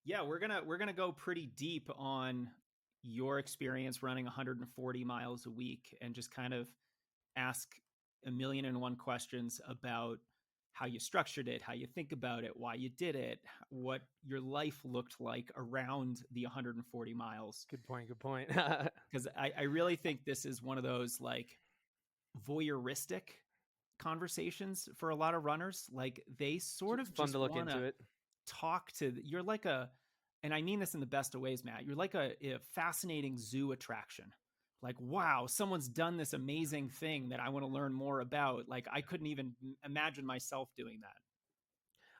Yeah, we're gonna go pretty deep on your experience running 140 miles a week and just kind of ask a million and one questions about how you structured it, how you think about it, why you did it, what your life looked like around the 140 miles. Good point. Good point. Because I really think this is one of those like voyeuristic conversations for a lot of runners. Like they sort of Fun just to look want into to it. talk to, you're like and I mean this in the best of ways, Matt, you're like a fascinating zoo attraction. Like, wow, someone's done this amazing thing that I want to learn more about. Like, I couldn't even imagine myself doing that.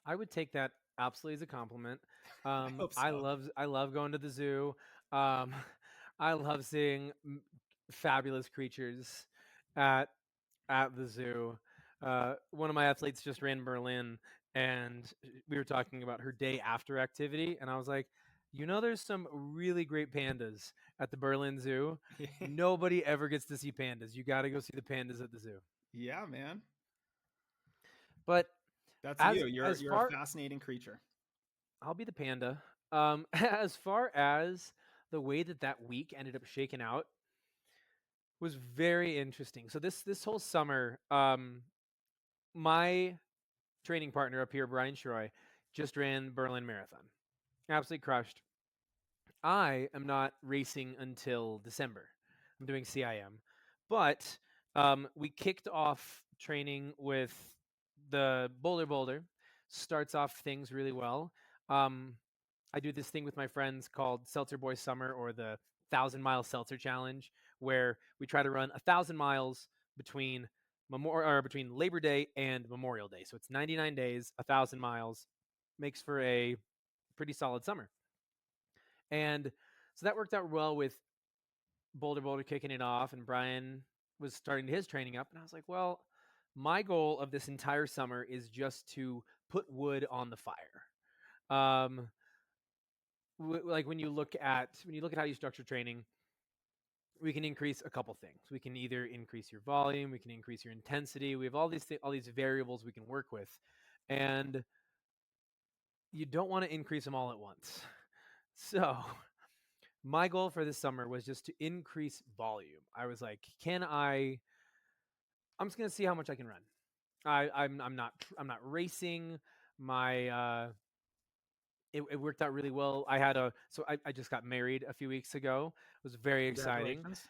I would take that absolutely as a compliment. I hope so. I love going to the zoo. Um, I love seeing fabulous creatures at at the zoo. One of my athletes just ran Berlin, and we were talking about her day after activity, and I was like, there's some really great pandas at the Berlin Zoo. Nobody ever gets to see pandas. You got to go see the pandas at the zoo. Yeah, man. But That's as you. You're as you're a far fascinating creature. I'll be the panda. As far as the way that week ended up shaking out was very interesting. So this whole summer, my training partner up here, Brian Shroy, just ran Berlin Marathon. Absolutely crushed. I am not racing until December. I'm doing CIM, but we kicked off training with the Boulder. Starts off things really well. Um, I do this thing with my friends called Seltzer Boy Summer, or the 1,000 Mile Seltzer Challenge, where we try to run 1,000 miles between between Labor Day and Memorial Day. So it's 99 days, 1,000 miles, makes for a pretty solid summer. And so that worked out well with Boulder kicking it off, and Brian was starting his training up. And I was like, well, my goal of this entire summer is just to put wood on the fire. Um, like when you look at how you structure training, we can increase a couple things. We can either increase your volume, we can increase your intensity. We have all these variables we can work with, and you don't want to increase them all at once. So my goal for this summer was just to increase volume. I was like, I'm just gonna see how much I can run. I'm not racing. My it worked out really well. I just got married a few weeks ago. It was very exciting. Congratulations.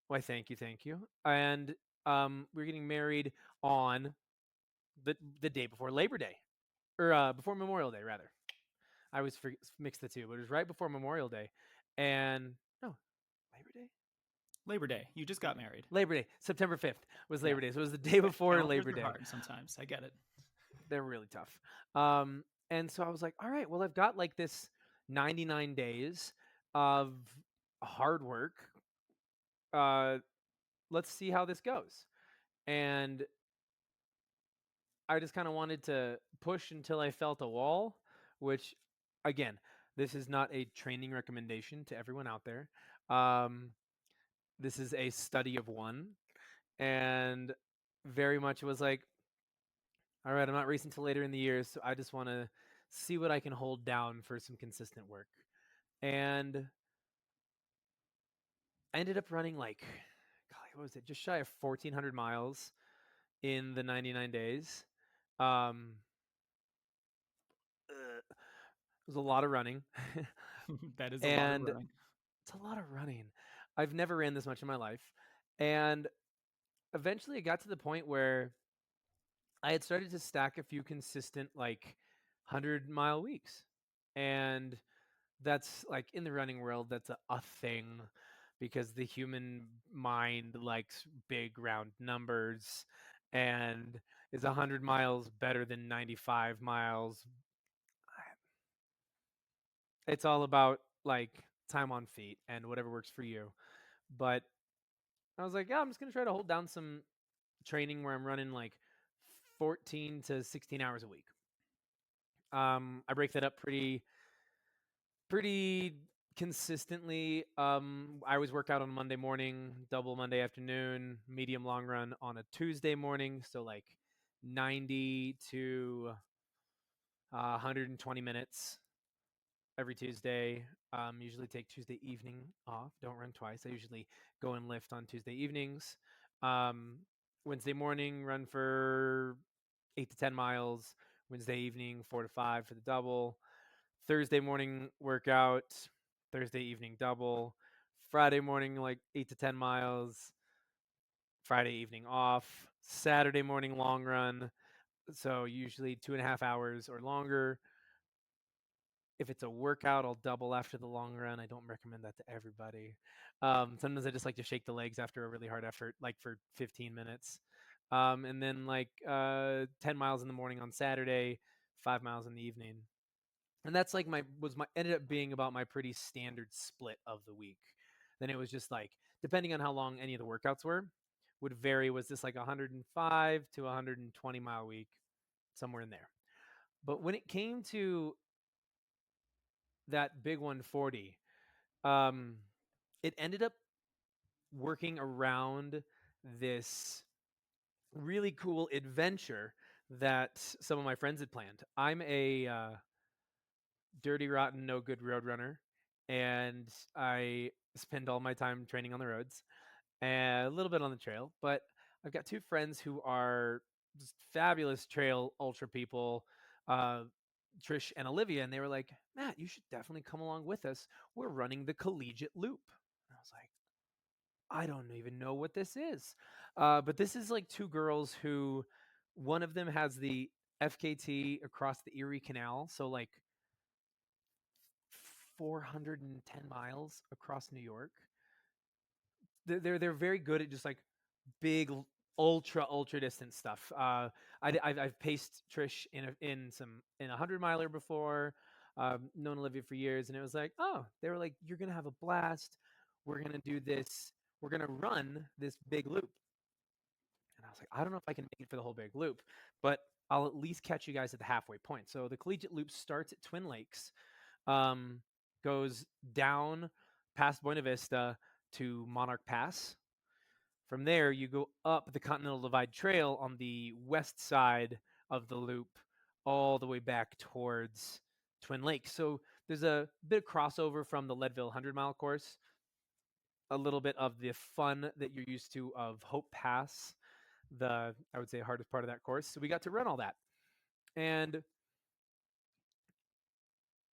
Why, thank you. And we were getting married on the day before Labor Day, or before Memorial Day, rather. I always mix the two, but it was right before Memorial Day, and no, Labor Day. Labor Day. You just got married. Labor Day, September 5th was Yeah. Labor Day. So it was the day before Calendars Labor are Day. hard sometimes. I get it. They're really tough. And so I was like, all right, well, I've got like this 99 days of hard work. Uh, let's see how this goes. And I just kind of wanted to push until I felt a wall, which, again, this is not a training recommendation to everyone out there. Um, this is a study of one. And very much was like, all right, I'm not racing till later in the year, so I just want to see what I can hold down for some consistent work. And I ended up running like, golly, what was it? Just shy of 1,400 miles in the 99 days. Um, it was a lot of running. That is a lot of And running. it's a lot of running. I've never ran this much in my life. And eventually it got to the point where I had started to stack a few consistent, like, 100-mile weeks. And that's like in the running world, that's a thing because the human mind likes big round numbers. And is 100 miles better than 95 miles? It's all about like time on feet and whatever works for you. But I was like, yeah, I'm just going to try to hold down some training where I'm running like 14 to 16 hours a week. I break that up pretty consistently. I always work out on Monday morning, double Monday afternoon, medium long run on a Tuesday morning. So like 90 to 120 minutes. every Tuesday. Usually take Tuesday evening off. Don't run twice. I usually go and lift on Tuesday evenings. Um, Wednesday morning, run for 8 to 10 miles. Wednesday evening, 4 to 5 for the double. Thursday morning workout. Thursday evening double. Friday morning, like 8 to 10 miles. Friday evening off. Saturday morning long run. So usually 2.5 hours or longer. If it's a workout, I'll double after the long run. I don't recommend that to everybody. Sometimes I just like to shake the legs after a really hard effort, like for 15 minutes. And then like 10 miles in the morning on Saturday, 5 miles in the evening. And that's like ended up being about my pretty standard split of the week. Then it was just like, depending on how long any of the workouts were, would vary. Was this like 105 to 120 mile week, somewhere in there? But when it came to that big 140, um, it ended up working around this really cool adventure that some of my friends had planned. I'm a dirty, rotten, no good road runner, and I spend all my time training on the roads and a little bit on the trail. But I've got two friends who are just fabulous trail ultra people, uh, Trish and Olivia, and they were like, "Matt, you should definitely come along with us. We're running the collegiate loop." And I was like, I don't even know what this is. But this is like two girls who, one of them has the FKT across the Erie Canal. So like 410 miles across New York. They're very good at just like big ultra distance stuff. I've paced Trish in 100 miler before. Known Olivia for years, and it was like, oh, they were like, you're gonna have a blast. We're gonna do this. We're gonna run this big loop. And I was like, I don't know if I can make it for the whole big loop, but I'll at least catch you guys at the halfway point. So the collegiate loop starts at Twin Lakes, um, goes down past Buena Vista to Monarch Pass. From there, you go up the Continental Divide Trail on the west side of the loop, all the way back towards Twin Lakes. So there's a bit of crossover from the Leadville 100-mile course, a little bit of the fun that you're used to of Hope Pass, I would say hardest part of that course. So we got to run all that. And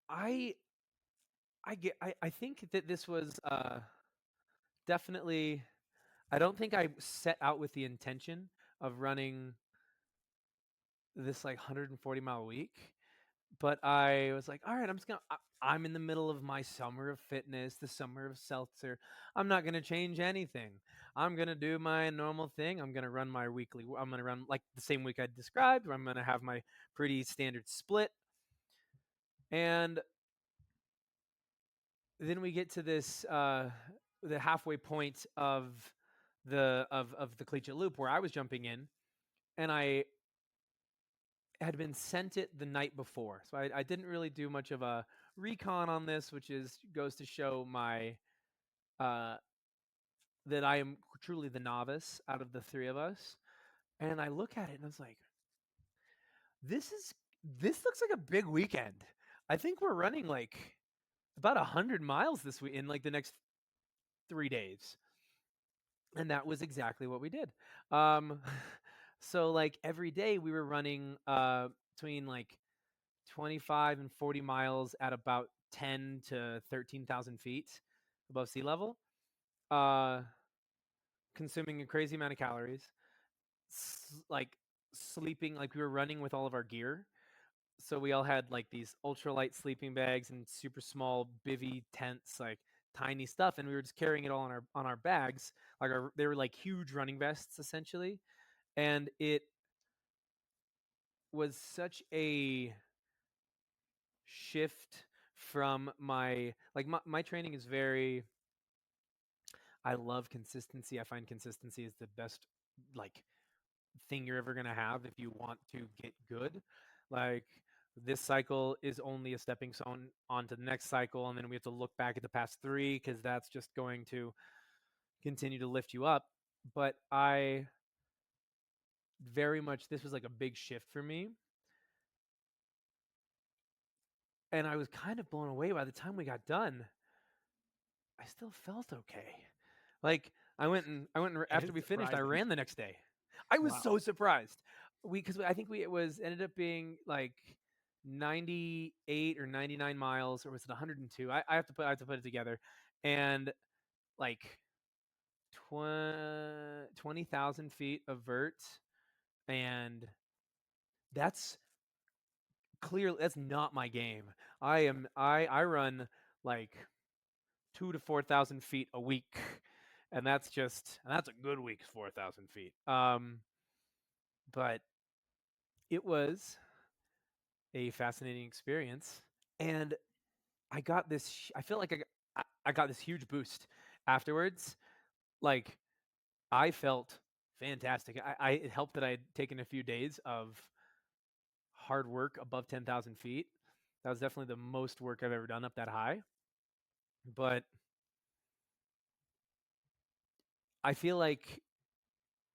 I I think that this was definitely, I don't think I set out with the intention of running this like 140-mile week, but I was like, all right, I'm in the middle of my summer of fitness, the summer of seltzer. I'm not going to change anything. I'm going to do my normal thing. I'm going to run I'm going to run like the same week I described, where I'm going to have my pretty standard split. And then we get to this, the halfway point of the collegiate loop where I was jumping in, and I had been sent it the night before. So I didn't really do much of a recon on this, which goes to show my that I am truly the novice out of the three of us. And I look at it and I was like, this looks like a big weekend. I think we're running like about 100 miles this week in like the next 3 days. And that was exactly what we did. Um, so like every day we were running between like 25 and 40 miles at about 10 to 13,000 feet above sea level, uh, consuming a crazy amount of calories, like sleeping, like we were running with all of our gear. So we all had like these ultralight sleeping bags and super small bivy tents, like tiny stuff, and we were just carrying it all on our bags. They were like huge running vests essentially, and it was such a shift from my training is very, I love consistency. I find consistency is the best like thing you're ever going to have if you want to get good. Like this cycle is only a stepping stone onto the next cycle, and then we have to look back at the past three because that's just going to continue to lift you up. But I very much, this was like a big shift for me. And I was kind of blown away by the time we got done. I still felt okay. Like I went That is after we finished, I surprising. ran the next day. I was Wow. so surprised. Because I think it was ended up being like 98 or 99 miles, or was it 102? I have to put it together. And like 20,000 feet of vert, and that's clearly that's not my game. I run like 2 to 4,000 feet a week, and that's a good week's 4,000 feet. But it was a fascinating experience, and I got this. I feel like I got this huge boost afterwards. Like I felt fantastic. It helped that I had taken a few days of hard work above 10,000 feet. That was definitely the most work I've ever done up that high. But I feel like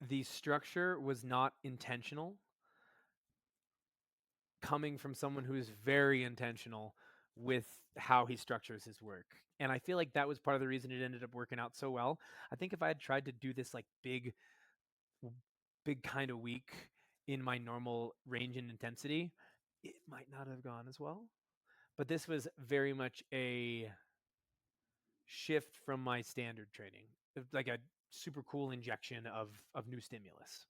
the structure was not intentional, coming from someone who is very intentional with how he structures his work. And I feel like that was part of the reason it ended up working out so well. I think if I had tried to do this like big kind of week in my normal range and intensity, it might not have gone as well. But this was very much a shift from my standard training, like a super cool injection of new stimulus.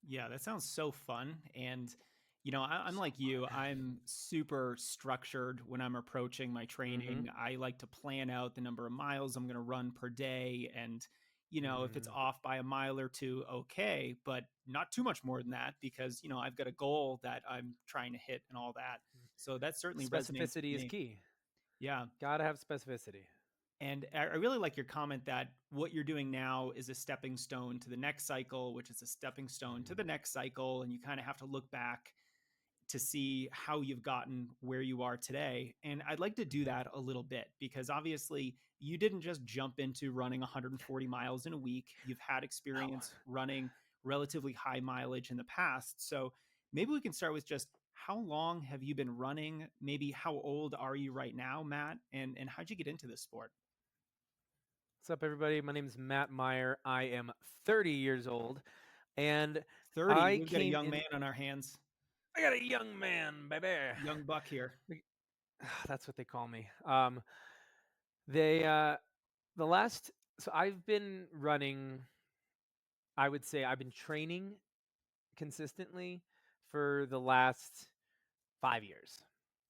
Yeah, that sounds so fun. And, I'm So like you. I'm super structured when I'm approaching my mm-hmm. training. I like to plan out the number of miles I'm going to run per day. And, if it's Mm-hmm. off by a mile or two, okay, but not too much more than that because, I've got a goal that I'm trying to hit and all that. So that certainly resonates with Specificity is me. key. Yeah. Gotta have specificity. And I really like your comment that what you're doing now is a stepping stone to the next cycle, which is a stepping stone to the next cycle. And you kind of have to look back to see how you've gotten where you are today. And I'd like to do that a little bit because obviously you didn't just jump into running 140 miles in a week. You've had No. experience running relatively high mileage in the past. So maybe we can start with just how long have you been running? Maybe how old are you right now, Matt? And how'd you get into this sport? What's up, everybody? My name is Matt Meyer. I am 30 years old, and 30. I We've got a came young in. man on our hands, I got a young man, baby. young buck here. That's what they call me. They the last. So I've been running. I would say I've been training consistently for the last 5 years,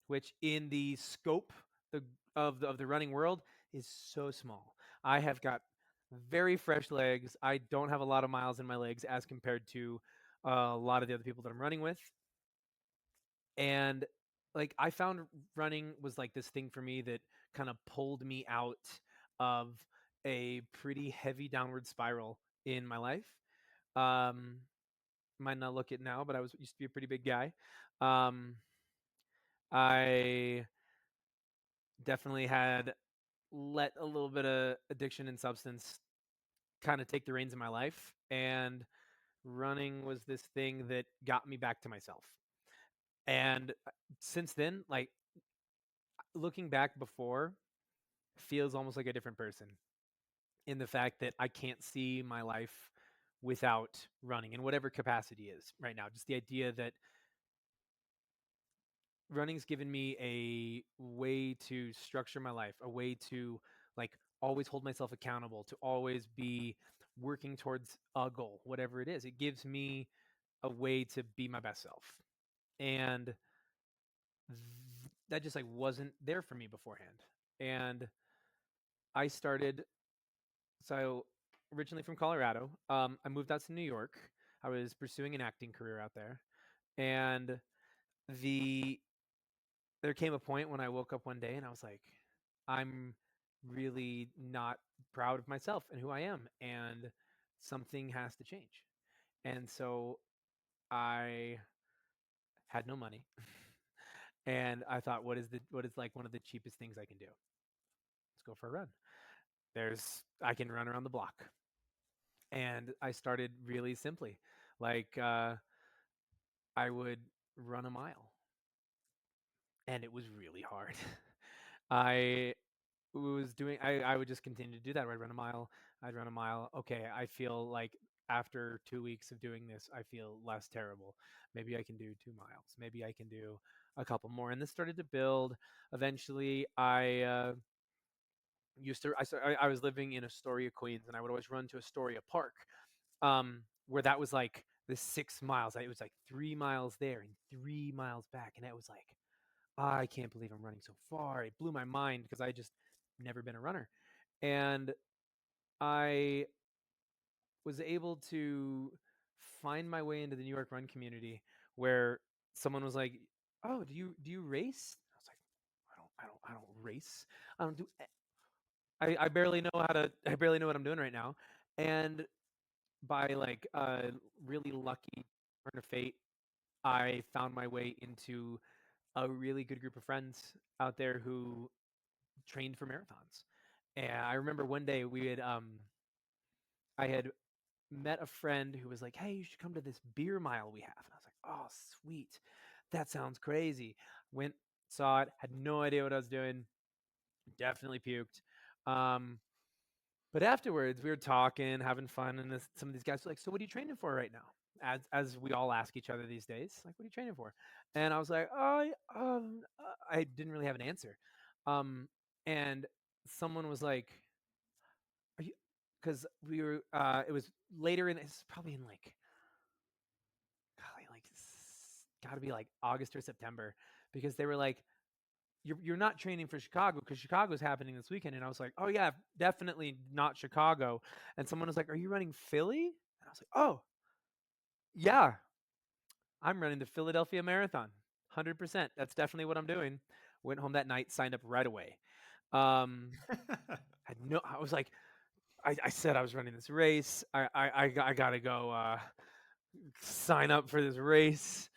which in the scope the, of the running world is so small. I have got very fresh legs. I don't have a lot of miles in my legs as compared to a lot of the other people that I'm running with. And like I found running was like this thing for me that kind of pulled me out of a pretty heavy downward spiral in my life. Um, might not look it now, but I was used to be a pretty big guy. Um, I definitely had let a little bit of addiction and substance kind of take the reins of my life, and running was this thing that got me back to myself. And since then, like looking back before feels almost like a different person, in the fact that I can't see my life without running in whatever capacity is right now. Just the idea that running's given me a way to structure my life, a way to like always hold myself accountable, to always be working towards a goal, whatever it is. It gives me a way to be my best self. And that just like wasn't there for me beforehand. And I started, so originally from Colorado, I moved out to New York. I was pursuing an acting career out there. And the there came a point when I woke up one day and I was like, I'm really not proud of myself and who I am, and something has to change. And so I had no money, and I thought, what is like one of the cheapest things I can do? Let's go for a run. I can run around the block, and I started really simply, like I would run a mile and it was really hard. I I would just continue to do that. I'd run a mile. I'd run a mile. Okay, I feel like after 2 weeks of doing this, I feel less terrible. Maybe I can do 2 miles. Maybe I can do a couple more. And this started to build. Eventually, I was living in Astoria, Queens, and I would always run to Astoria Park, where that was like the 6 miles. It was like 3 miles there and 3 miles back, and it was like, I can't believe I'm running so far. It blew my mind because I just never been a runner, and I was able to find my way into the New York run community where someone was like, "Oh, do you race?" I was like, "I don't race. I don't do. I barely know how to. I barely know what I'm doing right now." And by like really lucky turn of fate, I found my way into a really good group of friends out there who trained for marathons. And I remember one day I had met a friend who was like, "Hey, you should come to this beer mile we have." And I was like, "Oh, sweet. That sounds crazy." Went, saw it, had no idea what I was doing, definitely puked. Um, but afterwards, we were talking, having fun, and some of these guys were like, "So what are you training for right now?" As we all ask each other these days, like, "What are you training for?" And I was like, I didn't really have an answer. Um, and someone was like, "Are you?" Because we were, it was later in, it's probably in like, golly, like, got to be like August or September, because they were like, you're not training for Chicago because Chicago's happening this weekend. And I was like, "Oh yeah, definitely not Chicago." And someone was like, "Are you running Philly?" And I was like, "Oh yeah, I'm running the Philadelphia Marathon. 100%. That's definitely what I'm doing." Went home that night, signed up right away. Um, I was like, I said I was running this race. I gotta go sign up for this race.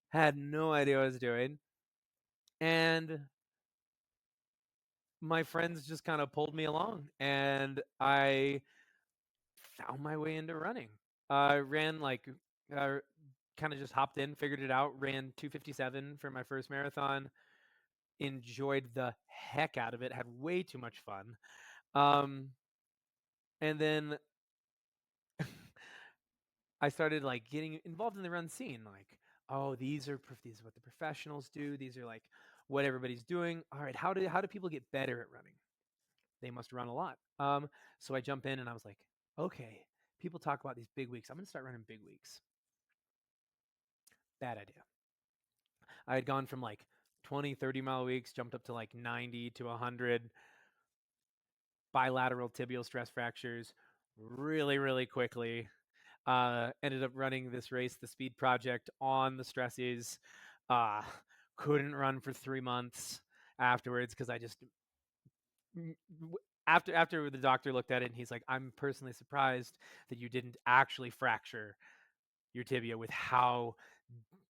Had no idea what I was doing. And my friends just kind of pulled me along, and I found my way into running. I ran like, uh, kind of just hopped in, figured it out, ran 2:57 for my first marathon, enjoyed the heck out of it, had way too much fun. Um, and then I started like getting involved in the run scene. Like, oh, these are what the professionals do. These are like what everybody's doing. All right, how do people get better at running? They must run a lot. So I jump in and I was like, okay, people talk about these big weeks. I'm gonna start running big weeks. Bad idea. I had gone from like 20, 30-mile weeks, jumped up to like 90 to 100, bilateral tibial stress fractures really, really quickly. Ended up running this race, the Speed Project, on the stresses. Uh, couldn't run for 3 months afterwards because I just after the doctor looked at it and he's like, "I'm personally surprised that you didn't actually fracture your tibia with how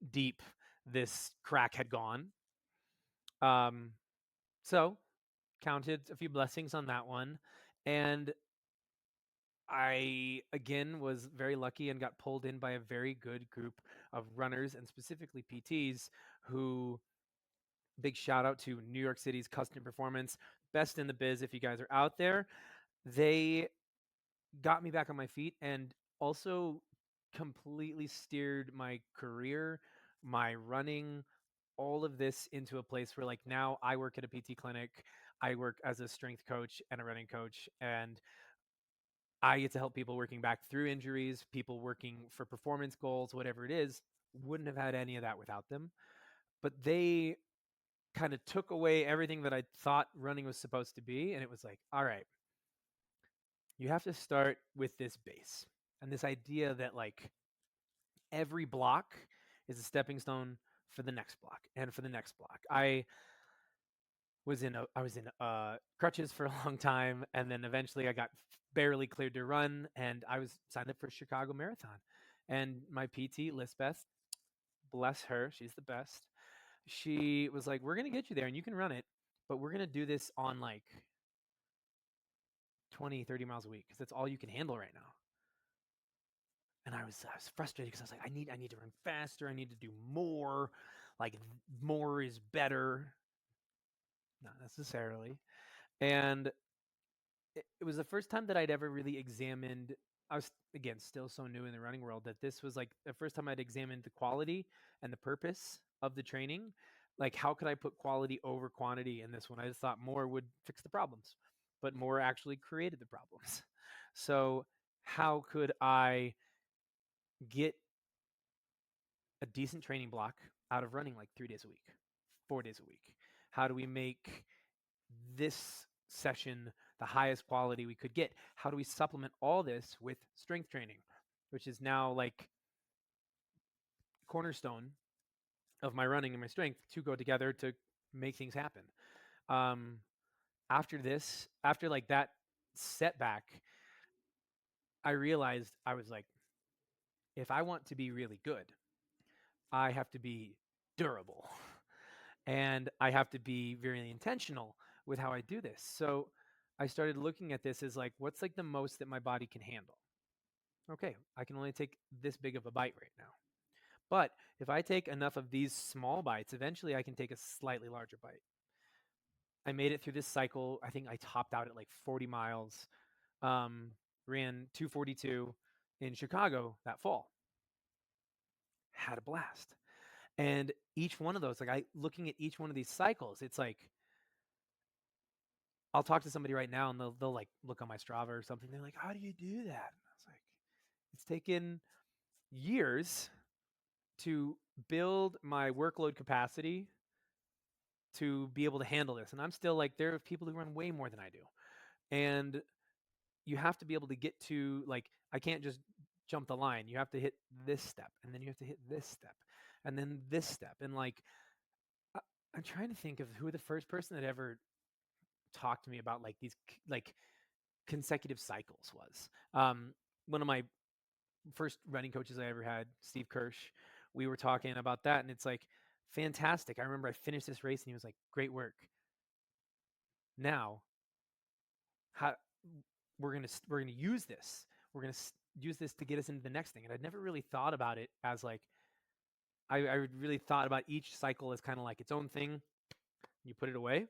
deep this crack had gone." Um, so counted a few blessings on that one, and I again was very lucky and got pulled in by a very good group of runners and specifically PTs who, big shout out to New York City's Custom Performance, best in the biz if you guys are out there. They got me back on my feet and also completely steered my career, my running, all of this into a place where like now I work at a PT clinic, I work as a strength coach and a running coach, and I get to help people working back through injuries, people working for performance goals, whatever it is. Wouldn't have had any of that without them. But they kind of took away everything that I thought running was supposed to be. And it was like, all right, you have to start with this base and this idea that like every block is a stepping stone for the next block and for the next block. I was in crutches for a long time, and then eventually I got barely cleared to run, and I was signed up for Chicago Marathon. And my PT, Lisbeth, bless her, she's the best. She was like, "We're gonna get you there, and you can run it, but we're gonna do this on like 20, 30 miles a week because that's all you can handle right now." And I was frustrated because I was like, I need to run faster. I need to do more. like more is better. Not necessarily. And it was the first time that I'd ever really examined. I was, again, still so new in the running world, that this was like the first time I'd examined the quality and the purpose of the training. Like, how could I put quality over quantity in this one? I just thought more would fix the problems, but more actually created the problems. So how could I get a decent training block out of running like 3 days a week, 4 days a week? How do we make this session the highest quality we could get? How do we supplement all this with strength training, which is now like cornerstone of my running and my strength to go together to make things happen? Um, after like that setback, I realized, I was like, if I want to be really good, I have to be durable. And I have to be very intentional with how I do this. So I started looking at this as like, what's like the most that my body can handle? Okay, I can only take this big of a bite right now. But if I take enough of these small bites, eventually I can take a slightly larger bite. I made it through this cycle. I think I topped out at like 40 miles, ran 242 in Chicago that fall. Had a blast. And each one of those, like, looking at each one of these cycles, it's like, I'll talk to somebody right now and they'll like look on my Strava or something. They're like, how do you do that? And I was like, it's taken years to build my workload capacity to be able to handle this. And I'm still like, there are people who run way more than I do. And you have to be able to get to, like, I can't just jump the line. You have to hit this step, and then you have to hit this step, and then this step. And like, I'm trying to think of who the first person that ever talked to me about like these like consecutive cycles was. One of my first running coaches I ever had, Steve Kirsch, we were talking about that, and it's like, fantastic. I remember I finished this race and he was like, great work. Now, how we're gonna use this. We're gonna use this to get us into the next thing. And I'd never really thought about it as like, I really thought about each cycle as kind of like its own thing. You put it away,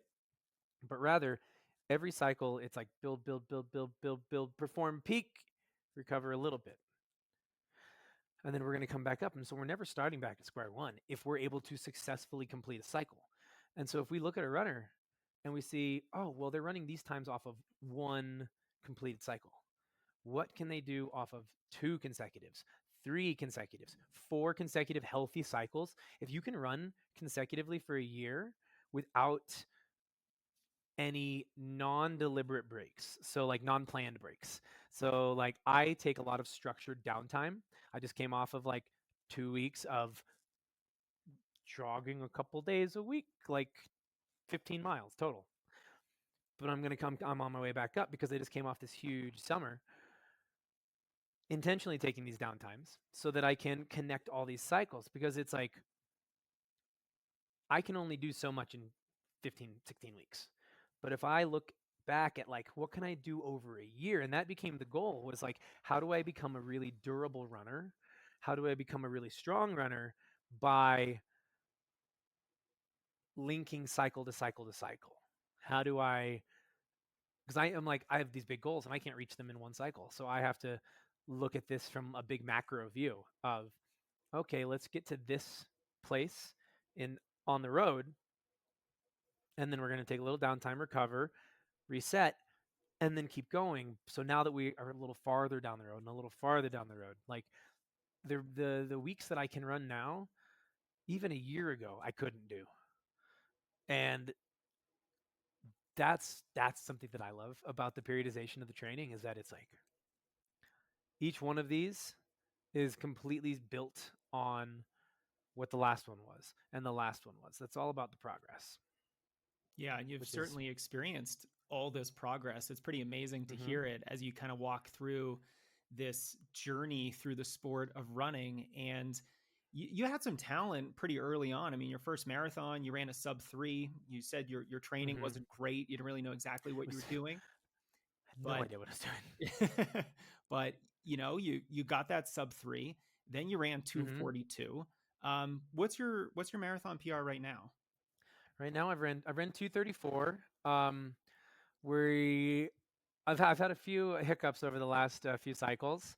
but rather every cycle, it's like build, build, build, build, build, build, perform, peak, recover a little bit. And then we're going to come back up. And so we're never starting back at square one if we're able to successfully complete a cycle. And so if we look at a runner and we see, oh, well, they're running these times off of one completed cycle. What can they do off of 2 consecutives, 3 consecutives, 4 consecutive healthy cycles? If you can run consecutively for a year without any non-deliberate breaks, so like non-planned breaks. So like, I take a lot of structured downtime. I just came off of like 2 weeks of jogging a couple days a week, like 15 miles total. But I'm on my way back up because I just came off this huge summer, intentionally taking these downtimes so that I can connect all these cycles, because it's like, I can only do so much in 15, 16 weeks. But if I look back at like, what can I do over a year? And that became the goal, was like, how do I become a really durable runner? How do I become a really strong runner? By linking cycle to cycle to cycle. How do I, because I am like, I have these big goals and I can't reach them in one cycle. So I have to look at this from a big macro view of, okay, let's get to this place in on the road, and then we're going to take a little downtime, recover, reset, and then keep going. So now that we are a little farther down the road and a little farther down the road, like the weeks that I can run now, even a year ago, I couldn't do. And that's something that I love about the periodization of the training, is that it's like, each one of these is completely built on what the last one was and the last one was. That's all about the progress. Yeah, and you've certainly experienced all this progress. It's pretty amazing to hear it as you kind of walk through this journey through the sport of running. And you had some talent pretty early on. I mean, your first marathon, you ran a sub-3. You said your training wasn't great. You didn't really know exactly what you were doing. I had no idea what I was doing. But you got that sub-3. Then you ran 242. What's your marathon PR right now? Right now, I've ran 2:34. We I've had a few hiccups over the last few cycles.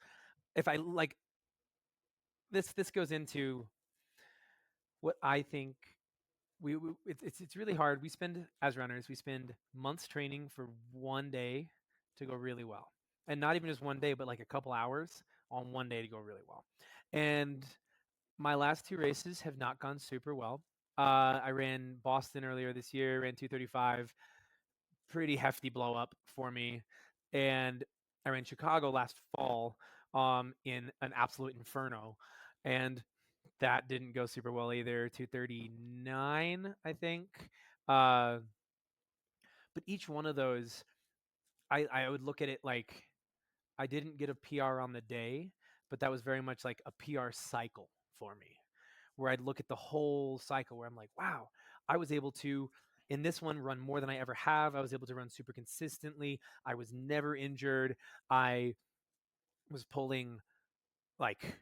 If I like this goes into what I think it's really hard. We spend as runners, we spend months training for one day to go really well. And not even just one day, but like a couple hours on one day to go really well. And my last two races have not gone super well. I ran Boston earlier this year, ran 2:35, pretty hefty blow up for me. And I ran Chicago last fall in an absolute inferno. And that didn't go super well either. 2:39, I think. Uh, but each one of those, I would look at it like I didn't get a PR on the day, but that was very much like a PR cycle for me, where I'd look at the whole cycle where I'm like, wow, I was able to, in this one, run more than I ever have. I was able to run super consistently. I was never injured. I was pulling like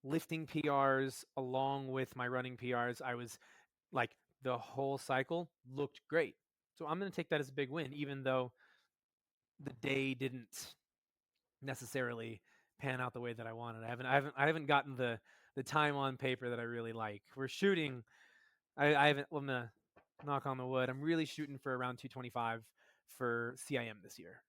lifting PRs along with my running PRs. I was like, the whole cycle looked great. So I'm going to take that as a big win, even though the day didn't necessarily pan out the way that I wanted. I haven't gotten the time on paper that I really like. We're shooting. I haven't. Well, I'm gonna knock on the wood. I'm really shooting for around 225 for CIM this year.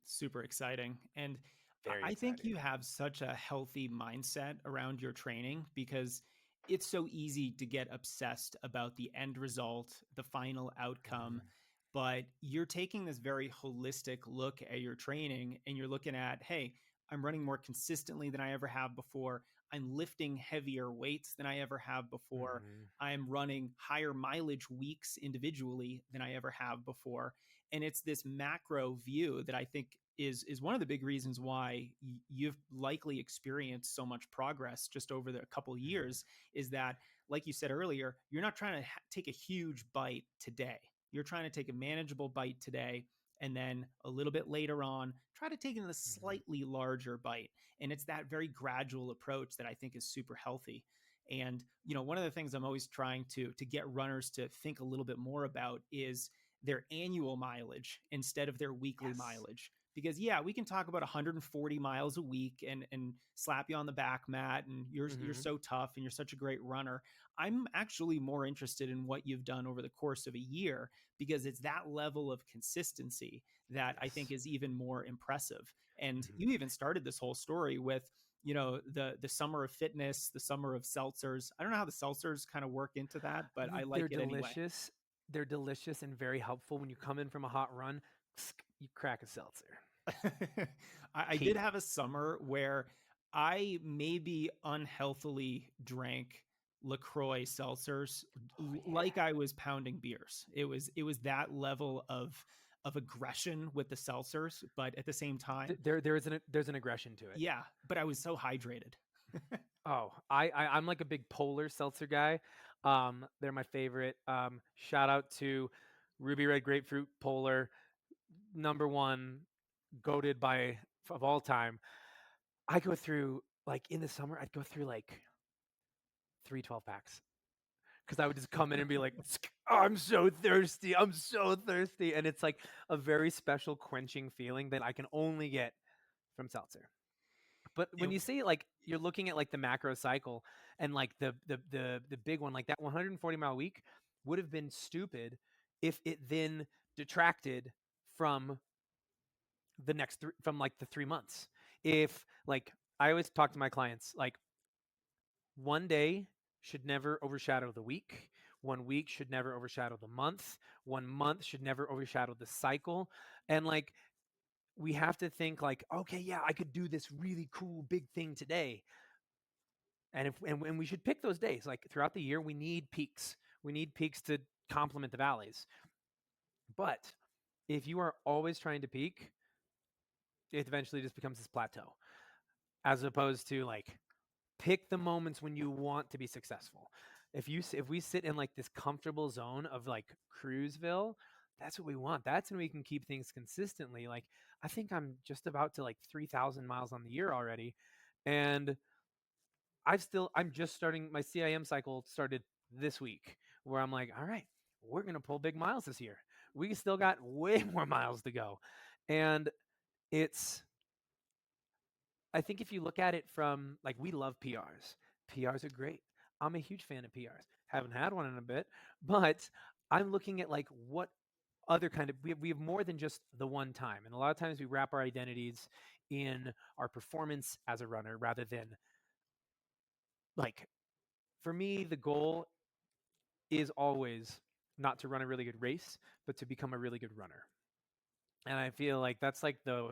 Super exciting. And Very I think exciting. you have such a healthy mindset around your training because it's so easy to get obsessed about the end result, the final outcome. Mhm. But you're taking this very holistic look at your training and you're looking at, hey, I'm running more consistently than I ever have before. I'm lifting heavier weights than I ever have before. Mhm. I'm running higher mileage weeks individually than I ever have before. And it's this macro view that I think is one of the big reasons why you've likely experienced so much progress just over the couple Mhm. years is that, like you said earlier, you're not trying to take a huge bite today. You're trying to take a manageable bite today, and then a little bit later on try to take in a Mhm. slightly larger bite. And it's that very gradual approach that I think is super healthy. And one of the things I'm always trying to get runners to think a little bit more about is their annual mileage instead of their weekly Yes. mileage. Because yeah, we can talk about 140 miles a week and slap you on the back, Matt, and you're Mhm. so tough and you're such a great runner. I'm actually more interested in what you've done over the course of a year because it's that level of consistency that I think Yes. is even more impressive. And Mhm. you even started this whole story with the summer of fitness, the summer of seltzers. I don't know how the seltzers kind of work into that, but I They're like it anyway. delicious. They're delicious and very helpful when you come in from a hot run. You crack a seltzer. I did Key. have a summer where I maybe unhealthily drank LaCroix seltzers Oh like yeah. I was pounding beers. It was that level of aggression with the seltzers, but at the same time, There's an aggression to it. yeah, but I was so hydrated. Oh, I'm like a big polar seltzer guy. They're my favorite. Shout out to Ruby Red Grapefruit Polar, number one, goated by of all time. I go through like in the summer, I'd go through like 3 12 packs because I would just come in and be like, "Oh, I'm so thirsty. I'm so thirsty," and it's like a very special quenching feeling that I can only get from seltzer. But when It, you see like you're looking at like the macro cycle and like the big one, like that 140-mile week would have been stupid if it then detracted from from like the 3 months. If like I always talk to my clients, like one day should never overshadow the week. 1 week should never overshadow the month. 1 month should never overshadow the cycle. And like we have to think like, okay, yeah, I could do this really cool big thing today. And we should pick those days. Like throughout the year, we need peaks. We need peaks to complement the valleys. But if you are always trying to peak, it eventually just becomes this plateau. As opposed to like pick the moments when you want to be successful. If we sit in like this comfortable zone of like cruiseville, that's what we want. That's when we can keep things consistently. Like I think I'm just about to like 3,000 miles on the year already, and I'm just starting my CIM cycle started this week where I'm like, all right, we're gonna pull big miles this year. We still got way more miles to go. And it's I think if you look at it from like we love PRs. PRs are great. I'm a huge fan of PRs. Haven't had one in a bit, but I'm looking at like what other kind of we have more than just the one time. And a lot of times we wrap our identities in our performance as a runner rather than like for me the goal is always not to run a really good race, but to become a really good runner. And I feel like that's like the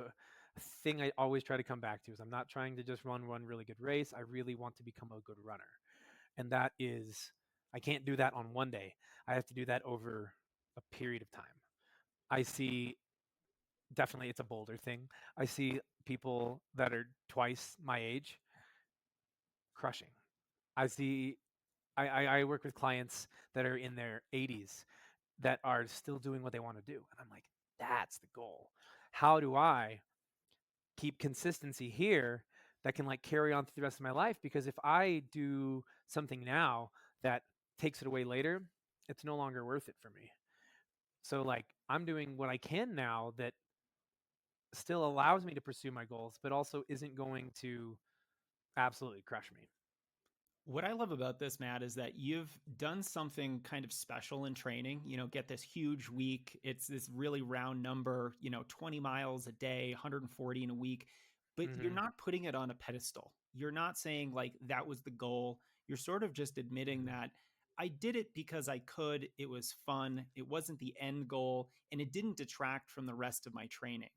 thing I always try to come back to is I'm not trying to just run one really good race. I really want to become a good runner. And that is I can't do that on one day. I have to do that over a period of time. I see definitely it's a Boulder thing. I see people that are twice my age crushing. I see I work with clients that are in their 80s that are still doing what they want to do. And I'm like, that's the goal. How do I keep consistency here that can like carry on through the rest of my life? Because if I do something now that takes it away later, it's no longer worth it for me. So like I'm doing what I can now that still allows me to pursue my goals, but also isn't going to absolutely crush me. What I love about this, Matt, is that you've done something kind of special in training. Get this huge week. It's this really round number, 20 miles a day, 140 in a week, but you're Mm-hmm. not putting it on a pedestal. You're not saying like that was the goal. You're sort of just admitting that I did it because I could. It was fun. It wasn't the end goal, and it didn't detract from the rest of my training.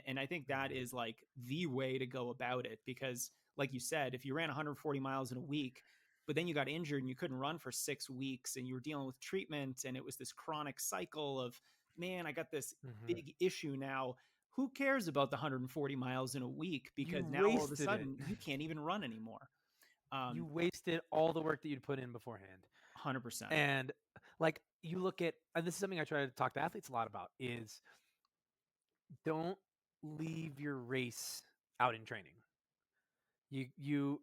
And I think that is like the way to go about it because, like you said, if you ran 140 miles in a week, but then you got injured and you couldn't run for 6 weeks and you were dealing with treatment and it was this chronic cycle of, man, I got this Mm-hmm. big issue now. Who cares about the 140 miles in a week? You Because now all of a wasted it. sudden you can't even run anymore. You 100%. wasted all the work that you'd put in beforehand. 100%. And like you look at, and this is something I try to talk to athletes a lot about, is don't leave your race out in training. You you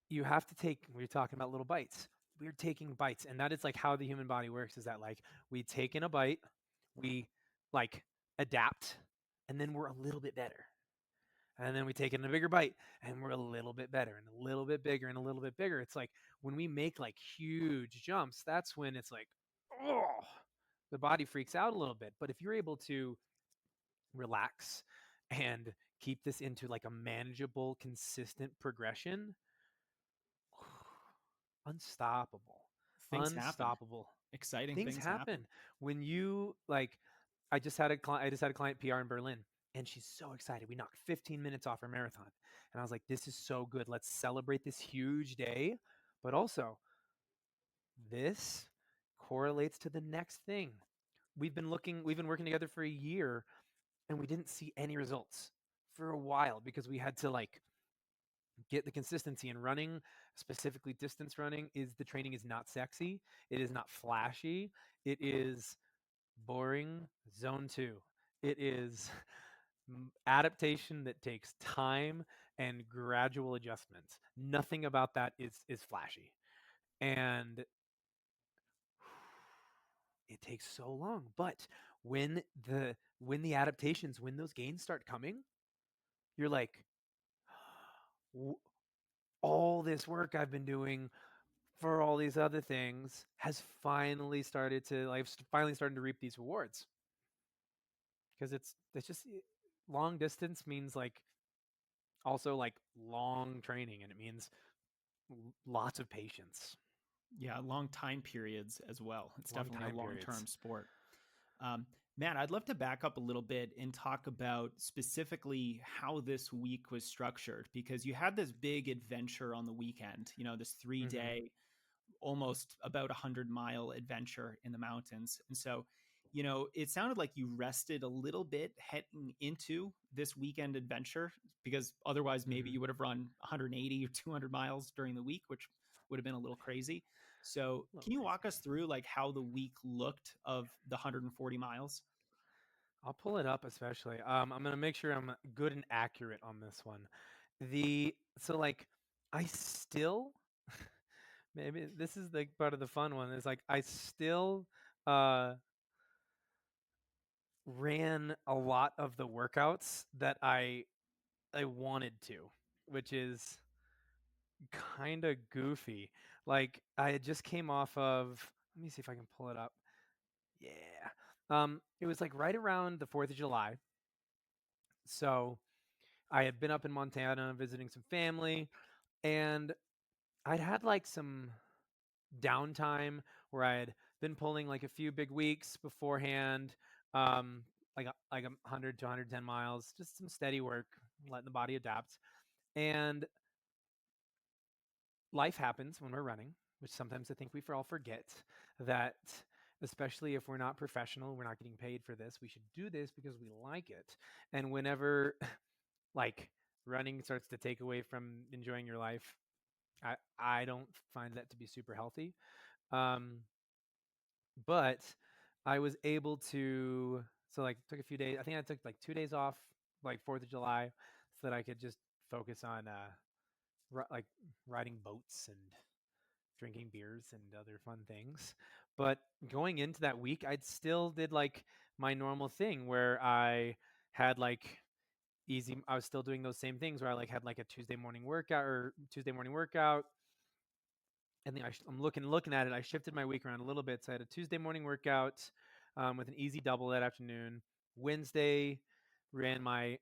you have to take. We're talking about little bites. We're taking bites, and that is like how the human body works. Is that like we take in a bite, we like adapt, and then we're a little bit better. And then we take in a bigger bite and we're a little bit better and a little bit bigger and a little bit bigger. It's like when we make like huge jumps, that's when it's like, oh, the body freaks out a little bit. But if you're able to relax and keep this into like a manageable, consistent progression, unstoppable, Things happen. unstoppable. Exciting Things things happen. happen when you like. I just had a client PR in Berlin, and she's so excited. We knocked 15 minutes off her marathon, and I was like, "This is so good. Let's celebrate this huge day." But also, this correlates to the next thing. We've been working together for a year, and we didn't see any results for a while because we had to like get the consistency in running, specifically distance running. Is the training is not sexy, it is not flashy, it is boring. Zone 2, it is adaptation that takes time and gradual adjustments. Nothing about that is flashy, and it takes so long. But when the adaptations, when those gains start coming, you're like, all this work I've been doing for all these other things has finally started to like finally starting to reap these rewards, because it's just long distance means like also like long training, and it means lots of patience, Yeah, long time periods as well. It's long definitely a time long periods. term sport. Matt, I'd love to back up a little bit and talk about specifically how this week was structured because you had this big adventure on the weekend, this three Mm-hmm. day, almost about 100-mile adventure in the mountains. And so, it sounded like you rested a little bit heading into this weekend adventure because otherwise maybe Mm-hmm. you would have run 180 or 200 miles during the week, which would have been a little crazy. So, A little can you walk us crazy. through like how the week looked of the 140 miles? I'll pull it up, especially. I'm gonna make sure I'm good and accurate on this one. The so like I still maybe this is the part of the fun one. Is like I still uh ran a lot of the workouts that I wanted to, which is kind of goofy. Like I had just came off of, let me see if I can pull it up. Yeah. It was like right around the 4th of July. So I had been up in Montana visiting some family, and I'd had like some downtime where I had been pulling like a few big weeks beforehand, um, like 100 to 110 miles, just some steady work, letting the body adapt. And life happens when we're running, which sometimes I think we all forget that, especially if we're not professional, we're not getting paid for this. We should do this because we like it. And whenever like running starts to take away from enjoying your life, I don't find that to be super healthy. Um, but I was able to, so like took a few days. I think I took like 2 days off, like 4th of July, so that I could just focus on like riding boats and drinking beers and other fun things. But going into that week, I'd still did like my normal thing where I had like easy. I was still doing those same things where I like had like a Tuesday morning workout. And then I'm looking at it. I shifted my week around a little bit. So I had a Tuesday morning workout with an easy double that afternoon. Wednesday ran my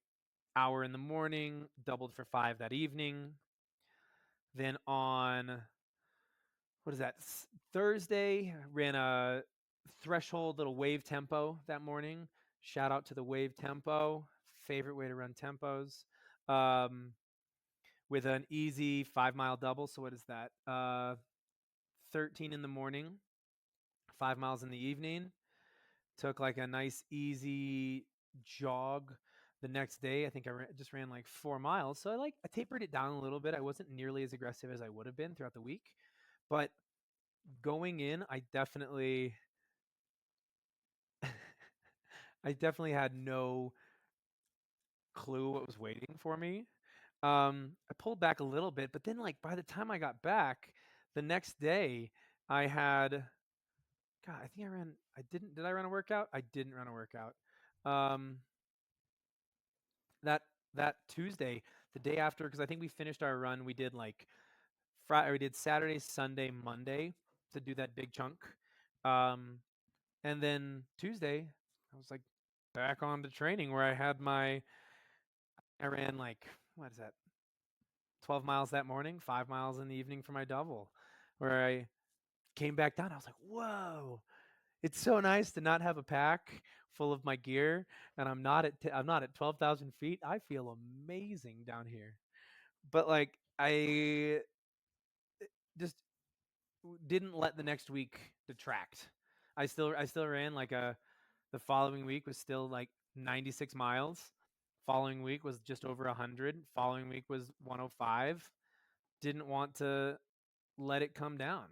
hour in the morning, doubled for 5 that evening. Then on what is that? Thursday, ran a threshold little wave tempo that morning. Shout out to the wave tempo. Favorite way to run tempos. Um, with an easy 5 mile double. So what is that? 13 in the morning, 5 miles in the evening. Took like a nice easy jog the next day. I think just ran like 4 miles. So I tapered it down a little bit. I wasn't nearly as aggressive as I would have been throughout the week, but going in, I definitely had no clue what was waiting for me. I pulled back a little bit, but then like by the time I got back the next day, I had God, I think I ran I did I run a workout? I didn't run a workout. Um that that Tuesday, the day after, because I think we finished our run, we did like Friday, we did Saturday, Sunday, Monday to do that big chunk. Um and then Tuesday, I was like back on to training where I ran like what is that? 12 miles that morning, 5 miles in the evening for my double, where I came back down. I was like, whoa, it's so nice to not have a pack full of my gear, and I'm not at 12,000 feet. I feel amazing down here. But like, I just didn't let the next week detract. I still ran like the following week was still like 96 miles. Following week was just over 100. Following week was 105. Didn't want to let it come down.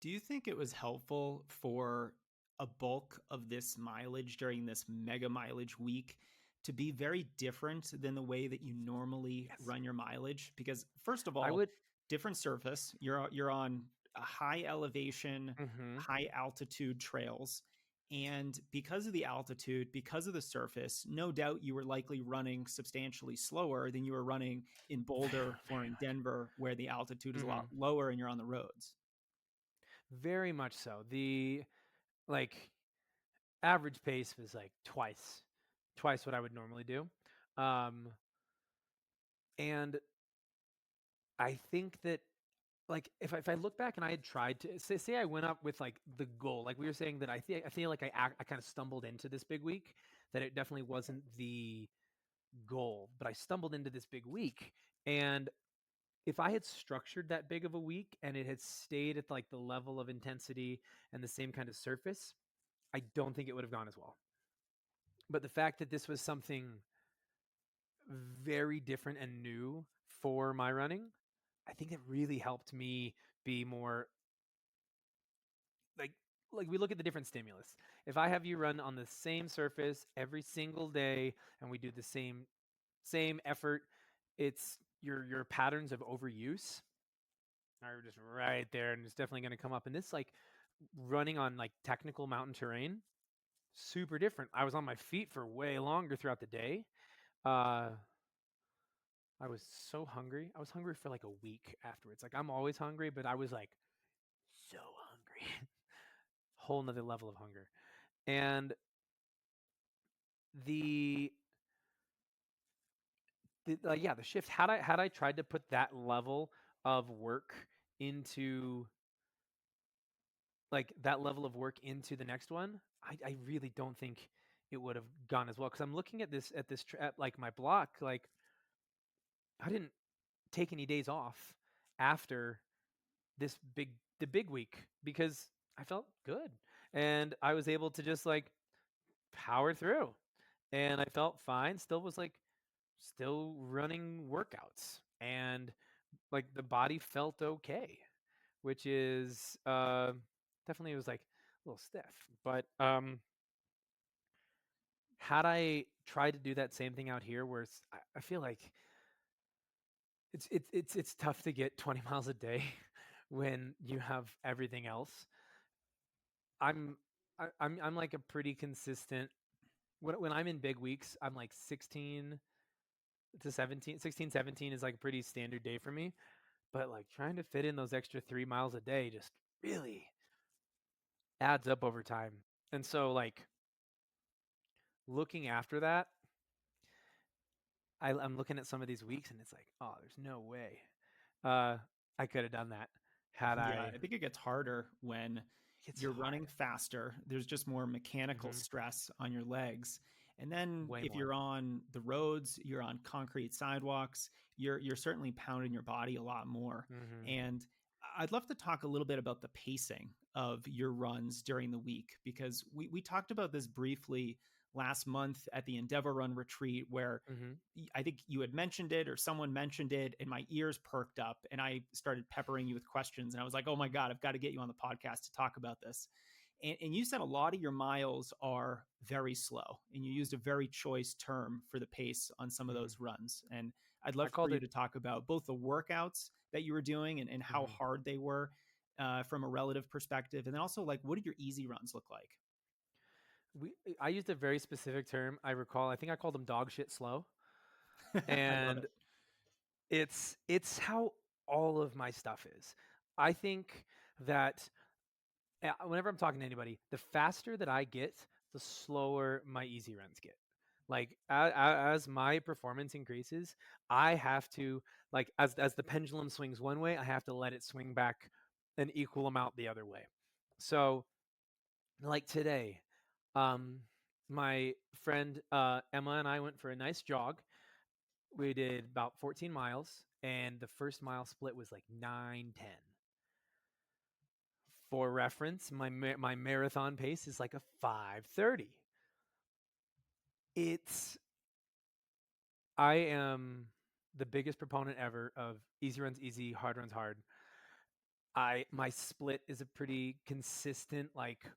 Do you think it was helpful for a bulk of this mileage during this mega mileage week to be very different than the way that you normally Yes. run your mileage? Because first of I all, would. different surface. You're on a high elevation, Mhm. high altitude trails. And because of the altitude, because of the surface, no doubt you were likely running substantially slower than you were running in Boulder or in Denver, where the altitude is a lot Mhm. lower and you're on the roads. Very much so. The like average pace was like twice what I would normally do. Um and I think that like if I look back and I had tried to say I went up with like the goal, like we were saying that I feel like I kind of stumbled into this big week, that it definitely wasn't the goal, but I stumbled into this big week. And if I had structured that big of a week and it had stayed at like the level of intensity and the same kind of surface, I don't think it would have gone as well. But the fact that this was something very different and new for my running, I think it really helped me be more like we look at the different stimulus. If I have you run on the same surface every single day and we do the same effort, it's your patterns of overuse are just right there, and it's definitely going to come up. And this, like, running on like technical mountain terrain, super different. I was on my feet for way longer throughout the day. Uh, I was so hungry. I was hungry for like a week afterwards. Like, I'm always hungry, but I was like so hungry, whole nother level of hunger. And the the shift, had I tried to put that level of work into into the next one, I really don't think it would have gone as well, because I'm looking at like my block, like I didn't take any days off after this the big week, because I felt good and I was able to just like power through, and I felt fine. Still running workouts, and like the body felt okay, which is definitely, it was like a little stiff. But had I tried to do that same thing out here, where I feel like it's tough to get 20 miles a day when you have everything else. I'm I'm like a pretty consistent, when I'm in big weeks, I'm like 16 to 17, 16, 17 is like a pretty standard day for me. But like trying to fit in those extra 3 miles a day just really adds up over time. And so, like, looking after that, I'm looking at some of these weeks and it's like, oh, there's no way uh, I could have done that had Yeah, I. I think it gets harder when It's you're hard. running faster. There's just more mechanical Hmm. stress on your legs. And then Way if more. you're on the roads, you're on concrete sidewalks, you're certainly pounding your body a lot more. Hmm. And I'd love to talk a little bit about the pacing of your runs during the week, because we talked about this briefly last month at the Endeavor Run retreat, where Hmm. I think you had mentioned it or someone mentioned it, and my ears perked up and I started peppering you with questions. And I was like, oh my God, I've got to get you on the podcast to talk about this. And you said a lot of your miles are very slow, and you used a very choice term for the pace on some of Hmm. those runs. And I'd I love for called you it. to talk about both the workouts that you were doing and how Hmm. hard they were from a relative perspective. And then also, like, what did your easy runs look like? I used a very specific term. I recall. I think I called them dog shit slow, I love and it. it's how all of my stuff is. I think that whenever I'm talking to anybody, the faster that I get, the slower my easy runs get. Like, as my performance increases, I have to, like, as the pendulum swings one way, I have to let it swing back an equal amount the other way. So, like today, um, my friend Emma and I went for a nice jog. We did about 14 miles, and the first mile split was like 9:10. For reference, my marathon pace is like a 5:30. It's I am the biggest proponent ever of easy runs easy, hard runs hard. My split is a pretty consistent, like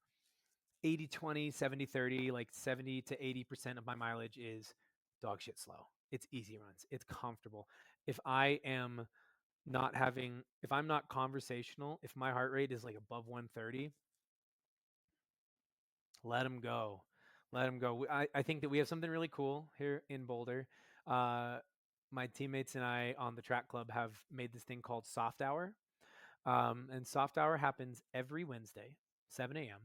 80-20, 70-30, like 70 to 80% of my mileage is dog shit slow. It's easy runs. It's comfortable. If I am if I'm not conversational, if my heart rate is like above 130, let them go. Let them go. I think that we have something really cool here in Boulder. Uh, my teammates and I on the track club have made this thing called Soft Hour. And Soft Hour happens every Wednesday, 7 a.m.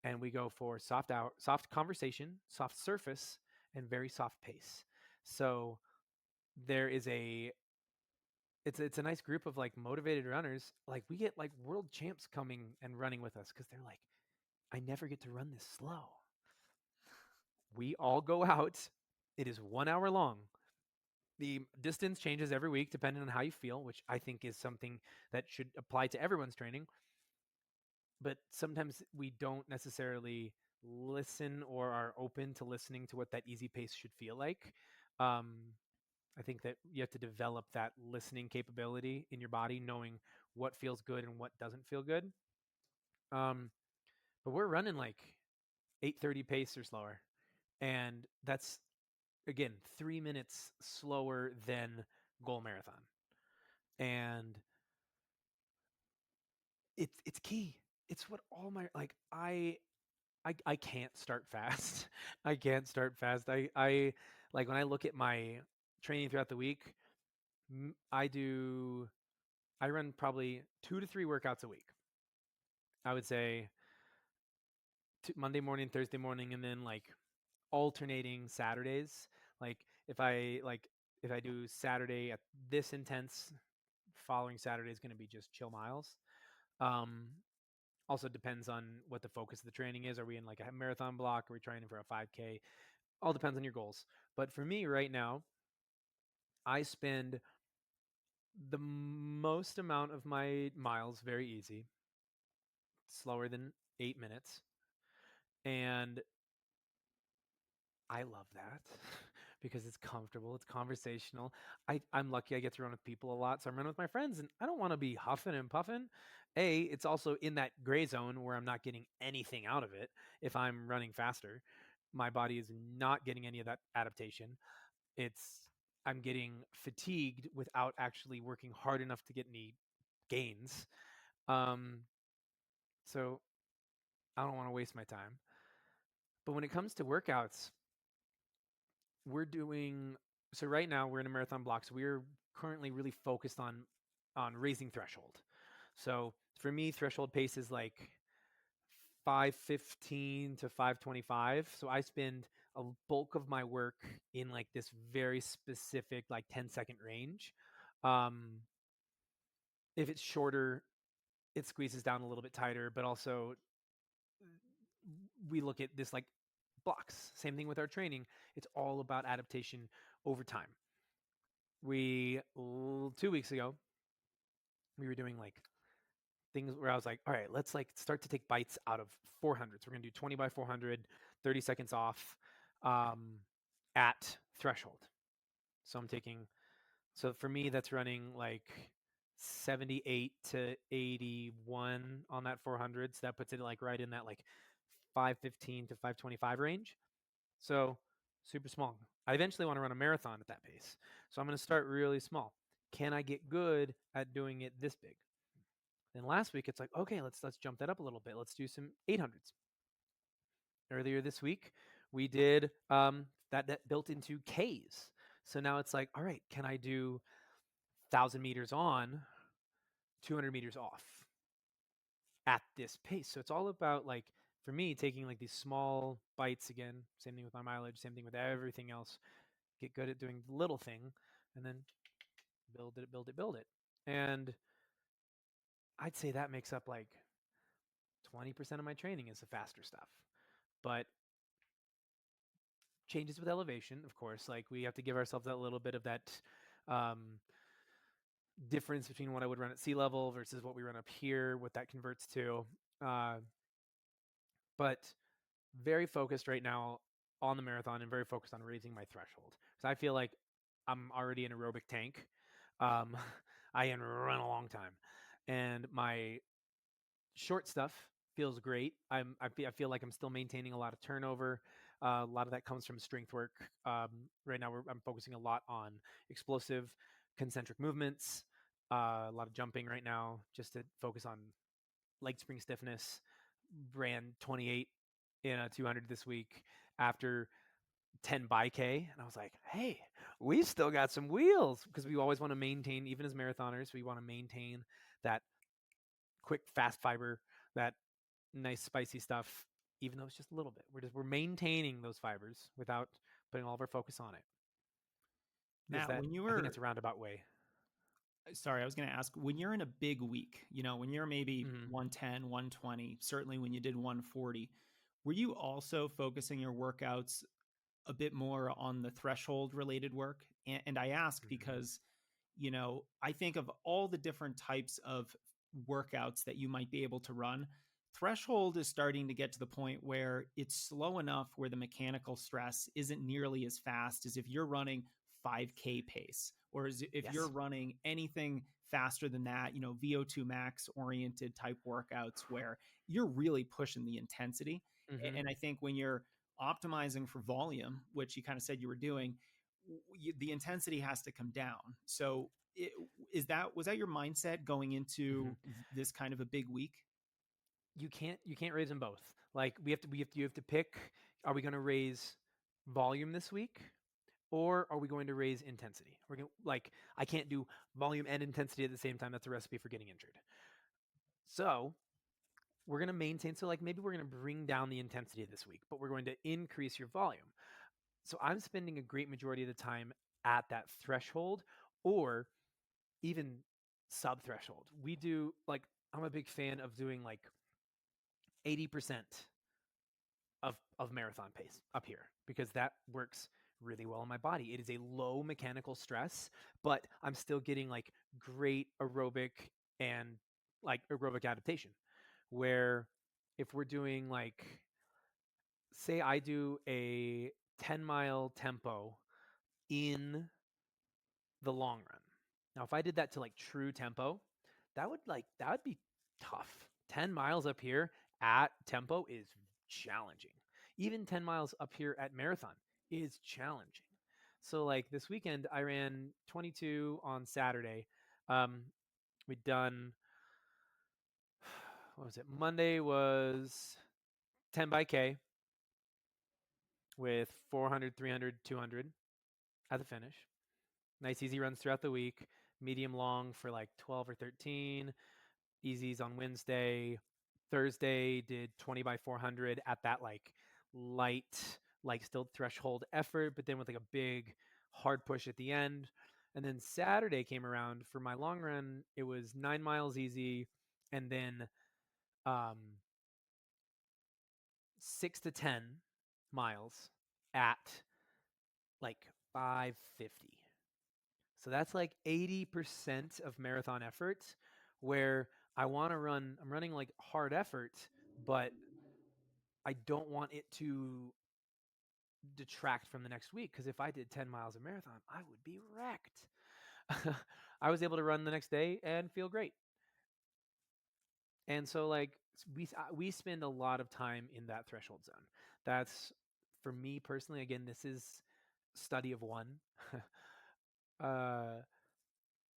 And we go for soft hour, soft conversation, soft surface, and very soft pace. So there is it's a nice group of like motivated runners. Like, we get like world champs coming and running with us because they're like, I never get to run this slow. We all go out. It is 1 hour long. The distance changes every week depending on how you feel, which I think is something that should apply to everyone's training. But sometimes we don't necessarily listen or are open to listening to what that easy pace should feel like. Um, I think that you have to develop that listening capability in your body, knowing what feels good and what doesn't feel good. Um, but we're running like 8:30 pace or slower, and that's again 3 minutes slower than goal marathon. And it's key. It's what all my like I can't start fast. I can't start fast. I like when I look at my training throughout the week, I run probably 2 to 3 workouts a week. I would say Monday morning, Thursday morning, and then like alternating Saturdays. Like if I do Saturday at this intense, following Saturday is going to be just chill miles. Um, Also depends on what the focus of the training is. Are we in like a marathon block? Are we training for a 5K? All depends on your goals. But for me right now, I spend the most amount of my miles very easy, slower than 8 minutes. And I love that because it's comfortable, it's conversational. I'm lucky I get to run with people a lot, so I'm running with my friends, and I don't want to be huffing and puffing. It's also in that gray zone where I'm not getting anything out of it if I'm running faster. My body is not getting any of that adaptation. It's I'm getting fatigued without actually working hard enough to get any gains. Um, so I don't want to waste my time. But when it comes to workouts, we're doing so right now we're in a marathon block, so we're currently really focused on raising threshold. So for me, threshold pace is like 5:15 to 5:25. So I spend a bulk of my work in like this very specific like 10-second range. um if it's shorter, it squeezes down a little bit tighter, but also we look at this like blocks. Same thing with our training. It's all about adaptation over time. We 2 weeks ago we were doing like things where I was like, all right, let's like start to take bites out of 400s. We're gonna do 20 by 400, 30 seconds off, um, at threshold. So I'm taking. So for me, that's running like 78 to 81 on that 400. So that puts it like right in that like 5:15 to 5:25 range. So super small. I eventually want to run a marathon at that pace. So I'm going to start really small. Can I get good at doing it this big? Then last week it's like, okay, let's jump that up a little bit. Let's do some 800s. Earlier this week we did that built into Ks. So now it's like, all right, can I do 1,000 meters on, 200 meters off at this pace? So it's all about like for me taking like these small bites again. Same thing with my mileage. Same thing with everything else. Get good at doing the little thing, and then build it, build it, build it. And I'd say that makes up like 20% of my training is the faster stuff. But changes with elevation, of course. Like we have to give ourselves that little bit of that um, difference between what I would run at sea level versus what we run up here, what that converts to. Uh, but very focused right now on the marathon and very focused on raising my threshold because I feel like I'm already an aerobic tank. Um, I can run a long time, and my short stuff feels great. I feel like I'm still maintaining a lot of turnover. A lot of that comes from strength work. Right now, I'm focusing a lot on explosive concentric movements. A lot of jumping right now, just to focus on leg spring stiffness. Ran 28 in a 200 this week after 10 by K. And I was like, hey, we still got some wheels because we always want to maintain, even as marathoners, we want to maintain that quick, fast fiber, that nice, spicy stuff, even though it's just a little bit. We're maintaining those fibers without putting all of our focus on it. Is Matt, that, when you I think were that's a roundabout way. sorry, I was going to ask when you're in a big week, when you're maybe Mm-hmm. 110, 120, certainly when you did 140, were you also focusing your workouts a bit more on the threshold related work? And I ask Mm-hmm. because, I think of all the different types of workouts that you might be able to run. Threshold is starting to get to the point where it's slow enough where the mechanical stress isn't nearly as fast as if you're running 5K pace, or as if you're Yes. running anything faster than that, VO2 max oriented type workouts where you're really pushing the intensity. Mm-hmm. And I think when you're optimizing for volume, which you kind of said you were doing, the intensity has to come down. So was that your mindset going Mm-hmm. into this kind of a big week? You can't raise them both. Like you have to pick. Are we going to raise volume this week, or are we going to raise intensity? We're going like I can't do volume and intensity at the same time. That's a recipe for getting injured. So we're going to maintain. So like maybe we're going to bring down the intensity this week, but we're going to increase your volume. So I'm spending a great majority of the time at that threshold, or even sub threshold. We do like I'm a big fan of doing like 80% of marathon pace up here because that works really well in my body. It is a low mechanical stress, but I'm still getting like great aerobic and like aerobic adaptation. Where if we're doing like, say, I do a 10-mile tempo in the long run. Now, if I did that to like true tempo, that would be tough. 10 miles up here at tempo is challenging. Even 10 miles up here at marathon is challenging. So like this weekend I ran 22 on Saturday. Um we'd done what was it? Monday was 10 by K with 400, 300, 200 at the finish. Nice easy runs throughout the week. Medium long for like 12 or 13. Easies on Wednesday. Thursday did 20 by 400 at that like light, like still threshold effort, but then with like a big hard push at the end. And then Saturday came around for my long run. It was 9 miles easy, and then um, 6 to 10 miles at like 550. So that's like 80% of marathon effort where I'm running like hard effort, but I don't want it to detract from the next week because if I did 10 miles of marathon, I would be wrecked. I was able to run the next day and feel great. And so like we spend a lot of time in that threshold zone. That's for me personally, again, this is study of one. uh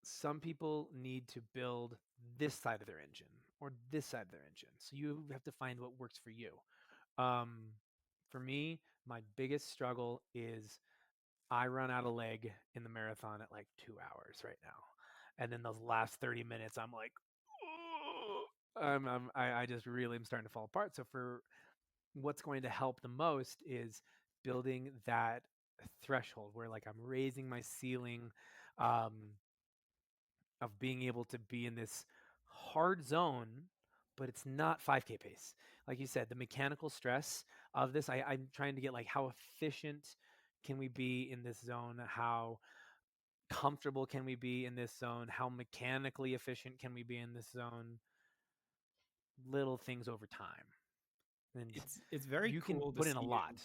some people need to build this side of their engine or this side of their engine. So you have to find what works for you. Um, for me, my biggest struggle is I run out of leg in the marathon at like 2 hours right now. And then those last 30 minutes, I'm like, I just really am starting to fall apart. So for what's going to help the most is building that threshold where like I'm raising my ceiling. Um, of being able to be in this hard zone, but it's not 5K pace. Like you said, the mechanical stress of this, I'm trying to get like how efficient can we be in this zone? How comfortable can we be in this zone? How mechanically efficient can we be in this zone? Little things over time. And It's very you can cool to put in see a you. lot.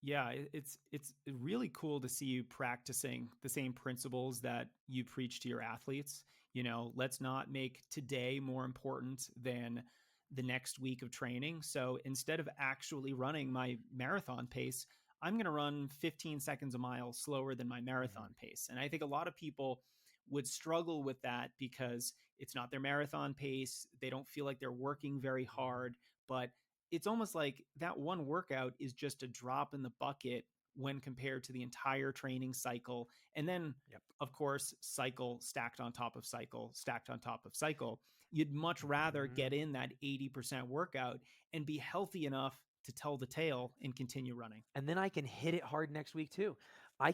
Yeah, it's really cool to see you practicing the same principles that you preach to your athletes. You know, let's not make today more important than the next week of training. So instead of actually running my marathon pace, I'm going to run 15 seconds a mile slower than my Mm-hmm. marathon pace. And I think a lot of people would struggle with that because it's not their marathon pace. They don't feel like they're working very Mm-hmm. hard, but it's almost like that one workout is just a drop in the bucket when compared to the entire training cycle. And then, Yep. of course, cycle stacked on top of cycle, stacked on top of cycle. You'd much rather Mm-hmm. get in that 80% workout and be healthy enough to tell the tale and continue running. And then I can hit it hard next week too. I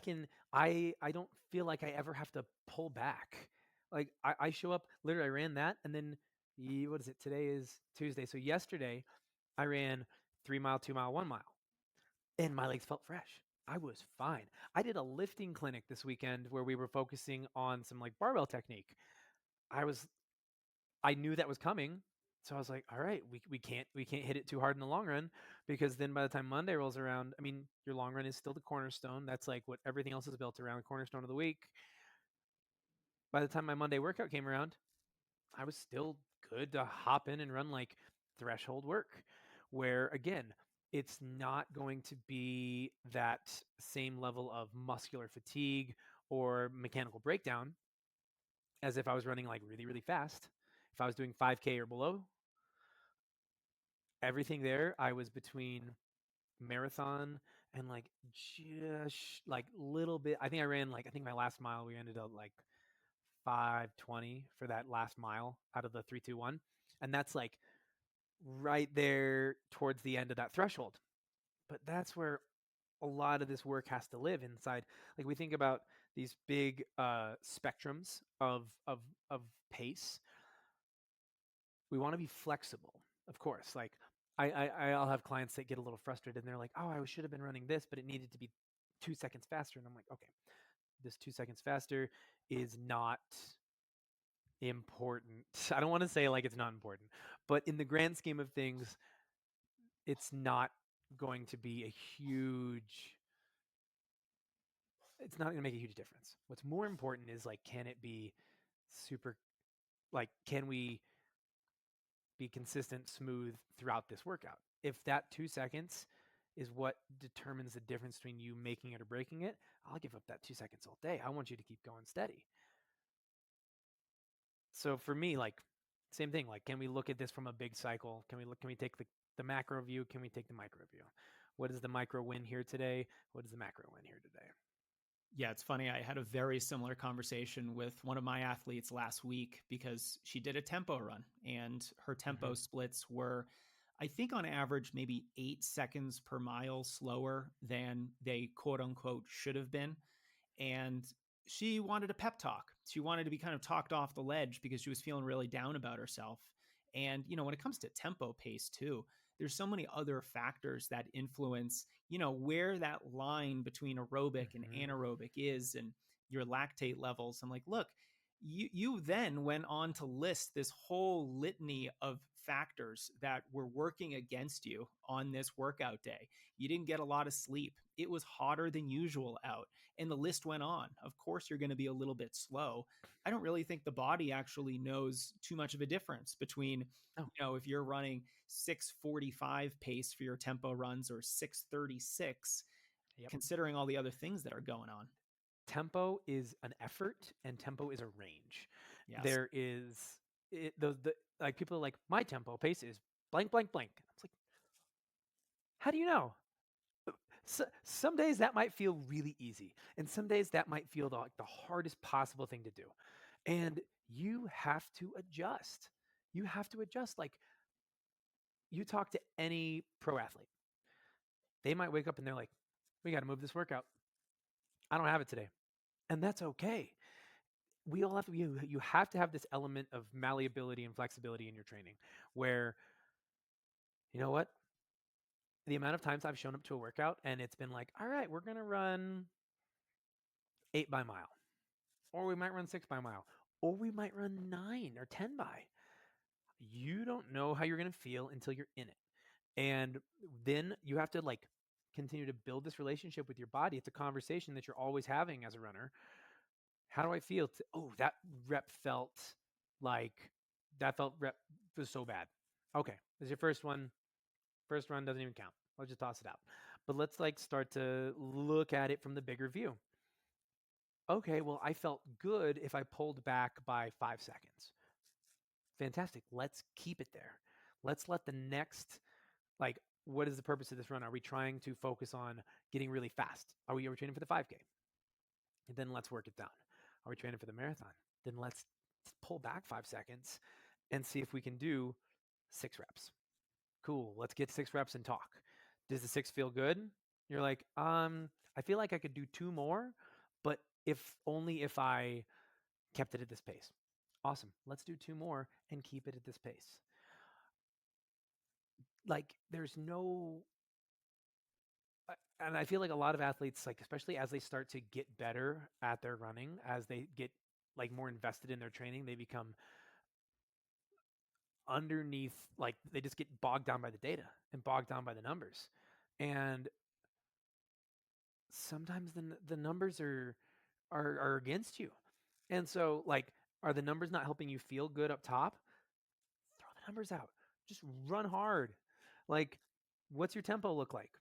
don't feel like I ever have to pull back. Like I show up, literally I ran that and then what is it? Today is Tuesday. So yesterday I ran 3 mile, 2 mile, 1 mile, and my legs felt fresh. I was fine. I did a lifting clinic this weekend where we were focusing on some like barbell technique. I was I knew that was coming. So I was like, all right, we can't hit it too hard in the long run because then by the time Monday rolls around, I mean, your long run is still the cornerstone. That's like what everything else is built around, the cornerstone of the week. By the time my Monday workout came around, I was still good to hop in and run like threshold work. Where again, it's not going to be that same level of muscular fatigue or mechanical breakdown as if I was running like really, really fast. If I was doing 5K or below, everything there, I was between marathon and like just like little bit. I think I ran like, I think my last mile, we ended up like 5:20 for that last mile out of the 3:21. And that's like right there towards the end of that threshold. But that's where a lot of this work has to live inside. Like we think about these big spectrums of pace. We want to be flexible, of course. Like I'll have clients that get a little frustrated and they're like, oh, I should have been running this, but it needed to be 2 seconds faster. And I'm like, okay, this 2 seconds faster is not important. I don't want to say like it's not important, but in the grand scheme of things, it's not going to be a huge, it's not going to make a huge difference. What's more important is like, can it be super, like, can we be consistent, smooth throughout this workout? If that 2 seconds is what determines the difference between you making it or breaking it, I'll give up that 2 seconds all day. I want you to keep going steady. So for me, like, same thing. Like, can we look at this from a big cycle? Can we take the macro view? Can we take the micro view? What is the micro win here today? What is the macro win here today? Yeah, it's funny. I had a very similar conversation with one of my athletes last week because she did a tempo run and her tempo splits were, I think on average, maybe 8 seconds per mile slower than they quote unquote should have been. And she wanted a pep talk. She wanted to be kind of talked off the ledge because she was feeling really down about herself. And, when it comes to tempo pace too, there's so many other factors that influence, where that line between aerobic and anaerobic is and your lactate levels. I'm like, look, you then went on to list this whole litany of factors that were working against you on this workout day. You didn't get a lot of sleep. It was hotter than usual out. And the list went on. Of course, you're going to be a little bit slow. I don't really think the body actually knows too much of a difference between, Oh. if you're running 6:45 pace for your tempo runs or 6:36, considering all the other things that are going on. Tempo is an effort and tempo is a range. Yes. There is the like people are like, my tempo pace is blank blank blank. I was like, how do you know? So, some days that might feel really easy, and some days that might feel like the hardest possible thing to do. And you have to adjust. You have to adjust. Like, you talk to any pro athlete, they might wake up and they're like, we got to move this workout. I don't have it today. And that's okay. We all have to, you have to have this element of malleability and flexibility in your training where, you know what? The amount of times I've shown up to a workout and it's been like, all right, we're going to run 8 by mile, or we might run 6 by mile, or we might run 9 or 10 by. You don't know how you're going to feel until you're in it. And then you have to like continue to build this relationship with your body. It's a conversation that you're always having as a runner. How do I feel? Oh, that rep felt like rep was so bad. Okay, this is your first one. First run doesn't even count. Let's just toss it out. But let's like start to look at it from the bigger view. Okay, well, I felt good if I pulled back by 5 seconds. Fantastic. Let's keep it there. Let's let the next, like, what is the purpose of this run? Are we trying to focus on getting really fast? Are we training for the 5K? And then let's work it down. Are we training for the marathon? Then let's pull back 5 seconds and see if we can do 6 reps. Cool. Let's get 6 reps and talk. Does the 6 feel good? You're like, I feel like I could do 2 more, but only if I kept it at this pace. Awesome. Let's do 2 more and keep it at this pace. Like, there's no, and I feel like a lot of athletes, like, especially as they start to get better at their running, as they get like more invested in their training, they become underneath, like, they just get bogged down by the data and bogged down by the numbers. And sometimes the numbers are against you. And so, like, are the numbers not helping you feel good up top? Throw the numbers out. Just run hard. Like, What's your tempo look like?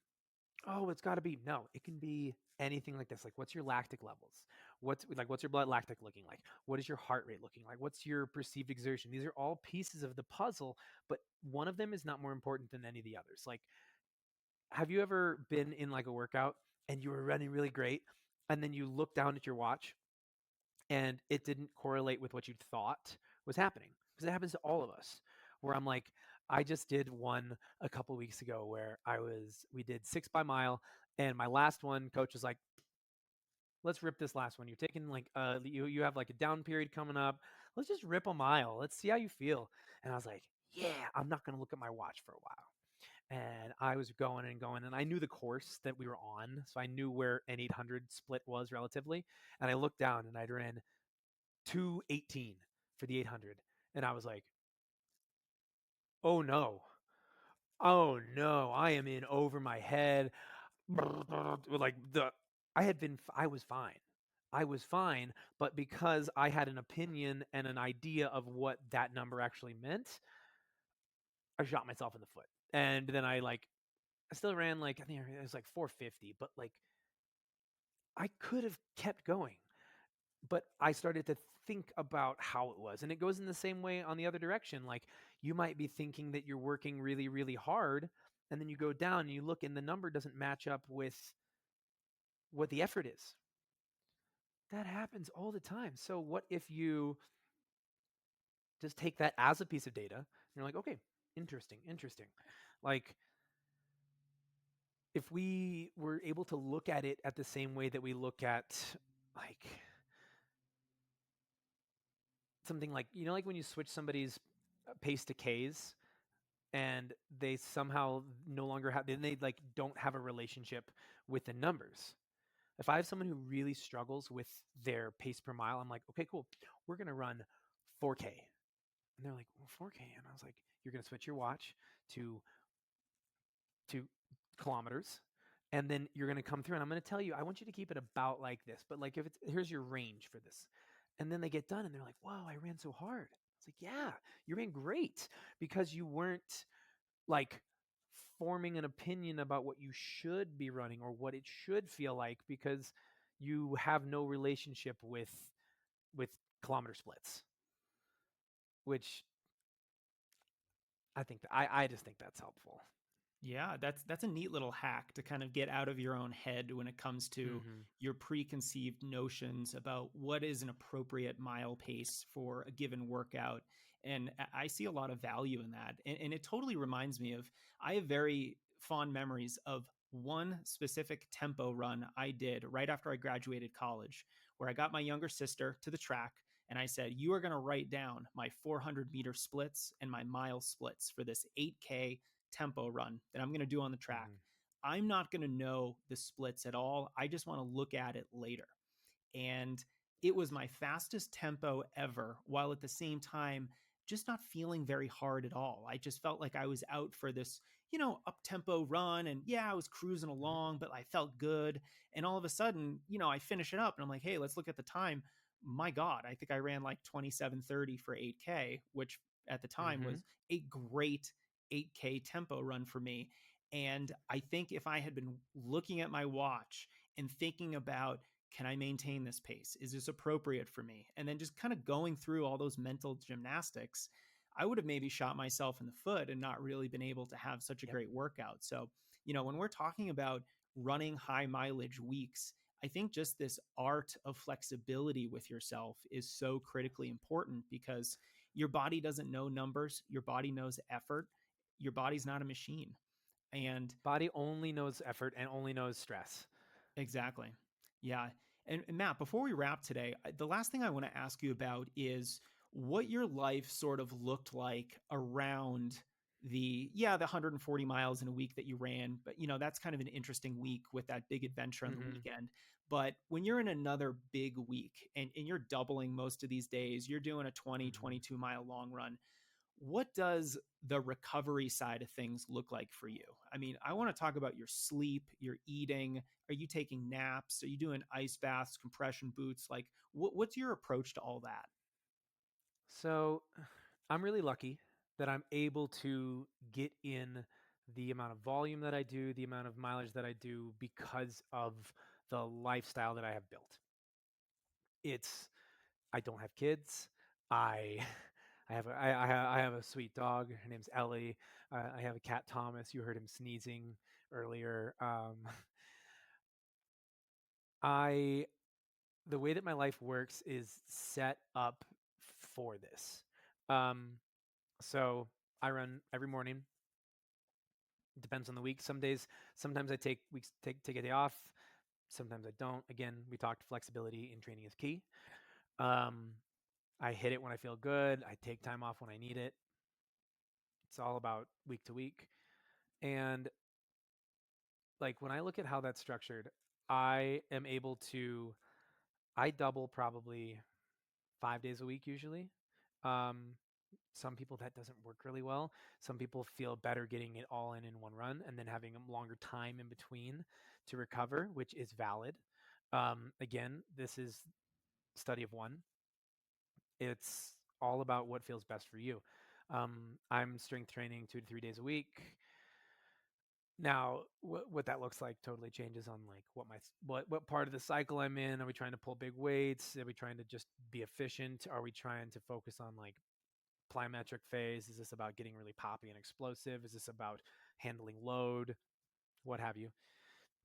Oh, it's got to be, no, it can be anything like this. Like, what's your lactic levels? What's your blood lactic looking like? What is your heart rate looking like? What's your perceived exertion? These are all pieces of the puzzle, but one of them is not more important than any of the others. Like, have you ever been in like a workout and you were running really great, and then you look down at your watch and it didn't correlate with what you thought was happening? Because it happens to all of us, where I'm like, I just did one a couple weeks ago where we did 6 by mile, and my last one, coach was like, let's rip this last one. You're taking like you have like a down period coming up. Let's just rip a mile. Let's see how you feel. And I was like, yeah, I'm not gonna look at my watch for a while. And I was going and going, and I knew the course that we were on, so I knew where an 800 split was relatively. And I looked down and I'd ran 2:18 for the 800, and I was like, oh no, oh no, I am in over my head. Like I was fine. I was fine, but because I had an opinion and an idea of what that number actually meant, I shot myself in the foot. And then I still ran like, I think it was like 450, but like I could have kept going. But I started to think about how it was. And it goes in the same way on the other direction. Like, you might be thinking that you're working really, really hard, and then you go down and you look and the number doesn't match up with what the effort is. That happens all the time. So what if you just take that as a piece of data and you're like, okay, interesting, interesting. Like, if we were able to look at it at the same way that we look at like something like, like when you switch somebody's pace to Ks, and they somehow no longer have, then they like don't have a relationship with the numbers. If I have someone who really struggles with their pace per mile, I'm like, okay, cool, we're gonna run 4K. And they're like, well, 4K. And I was like, you're gonna switch your watch to 2 kilometers, and then you're gonna come through, and I'm gonna tell you, I want you to keep it about like this, but like, if it's, here's your range for this. And then they get done and they're like, wow, I ran so hard. It's like, yeah, you ran great, because you weren't like forming an opinion about what you should be running or what it should feel like, because you have no relationship with kilometer splits, which I just think that's helpful. Yeah, that's a neat little hack to kind of get out of your own head when it comes to Mm-hmm. your preconceived notions about what is an appropriate mile pace for a given workout. And I see a lot of value in that. And it totally reminds me of, I have very fond memories of one specific tempo run I did right after I graduated college, where I got my younger sister to the track and I said, you are going to write down my 400-meter splits and my mile splits for this 8K tempo run that I'm going to do on the track. Mm-hmm. I'm not going to know the splits at all. I just want to look at it later. And it was my fastest tempo ever, while at the same time, just not feeling very hard at all. I just felt like I was out for this, up tempo run. And yeah, I was cruising along, but I felt good. And all of a sudden, I finish it up and I'm like, hey, let's look at the time. My God, I think I ran like 27:30 for 8K, which at the time Mm-hmm. was a great 8K tempo run for me. And I think if I had been looking at my watch and thinking about, can I maintain this pace? Is this appropriate for me? And then just kind of going through all those mental gymnastics, I would have maybe shot myself in the foot and not really been able to have such a Yep. great workout. So, when we're talking about running high mileage weeks, I think just this art of flexibility with yourself is so critically important, because your body doesn't know numbers, your body knows effort. Your body's not a machine. And Body only knows effort and only knows stress. exactly. Yeah. And Matt, before we wrap today, the last thing I want to ask you about is what your life sort of looked like around the 140 miles in a week that you ran. But, that's kind of an interesting week with that big adventure on the Mm-hmm. weekend. But when you're in another big week and you're doubling most of these days, you're doing a 20, Mm-hmm. 22-mile long run. What does the recovery side of things look like for you? I mean, I want to talk about your sleep, your eating. Are you taking naps? Are you doing ice baths, compression boots? Like, what's your approach to all that? So I'm really lucky that I'm able to get in the amount of volume that I do, the amount of mileage that I do because of the lifestyle that I have built. I don't have kids. I I have a sweet dog. Her name's Ellie. I have a cat, Thomas. You heard him sneezing earlier. I The way that my life works is set up for this. Um, so I run every morning. It depends on the week. Sometimes I take a day off. Sometimes I don't. Again, we talked flexibility in training is key. Um, I hit it when I feel good. I take time off when I need it. It's all about week to week. And like when I look at how that's structured, I am able to I double probably 5 days a week usually. Um, some people that doesn't work really well. Some people feel better getting it all in one run and then having a longer time in between to recover, which is valid. Again, this is study of one. It's all about what feels best for you. I'm strength training 2 to 3 days a week. Now, what that looks like totally changes on like what part of the cycle I'm in. Are we trying to pull big weights? Are we trying to just be efficient? Are we trying to focus on like plyometric phase? Is this about getting really poppy and explosive? Is this about handling load? What have you?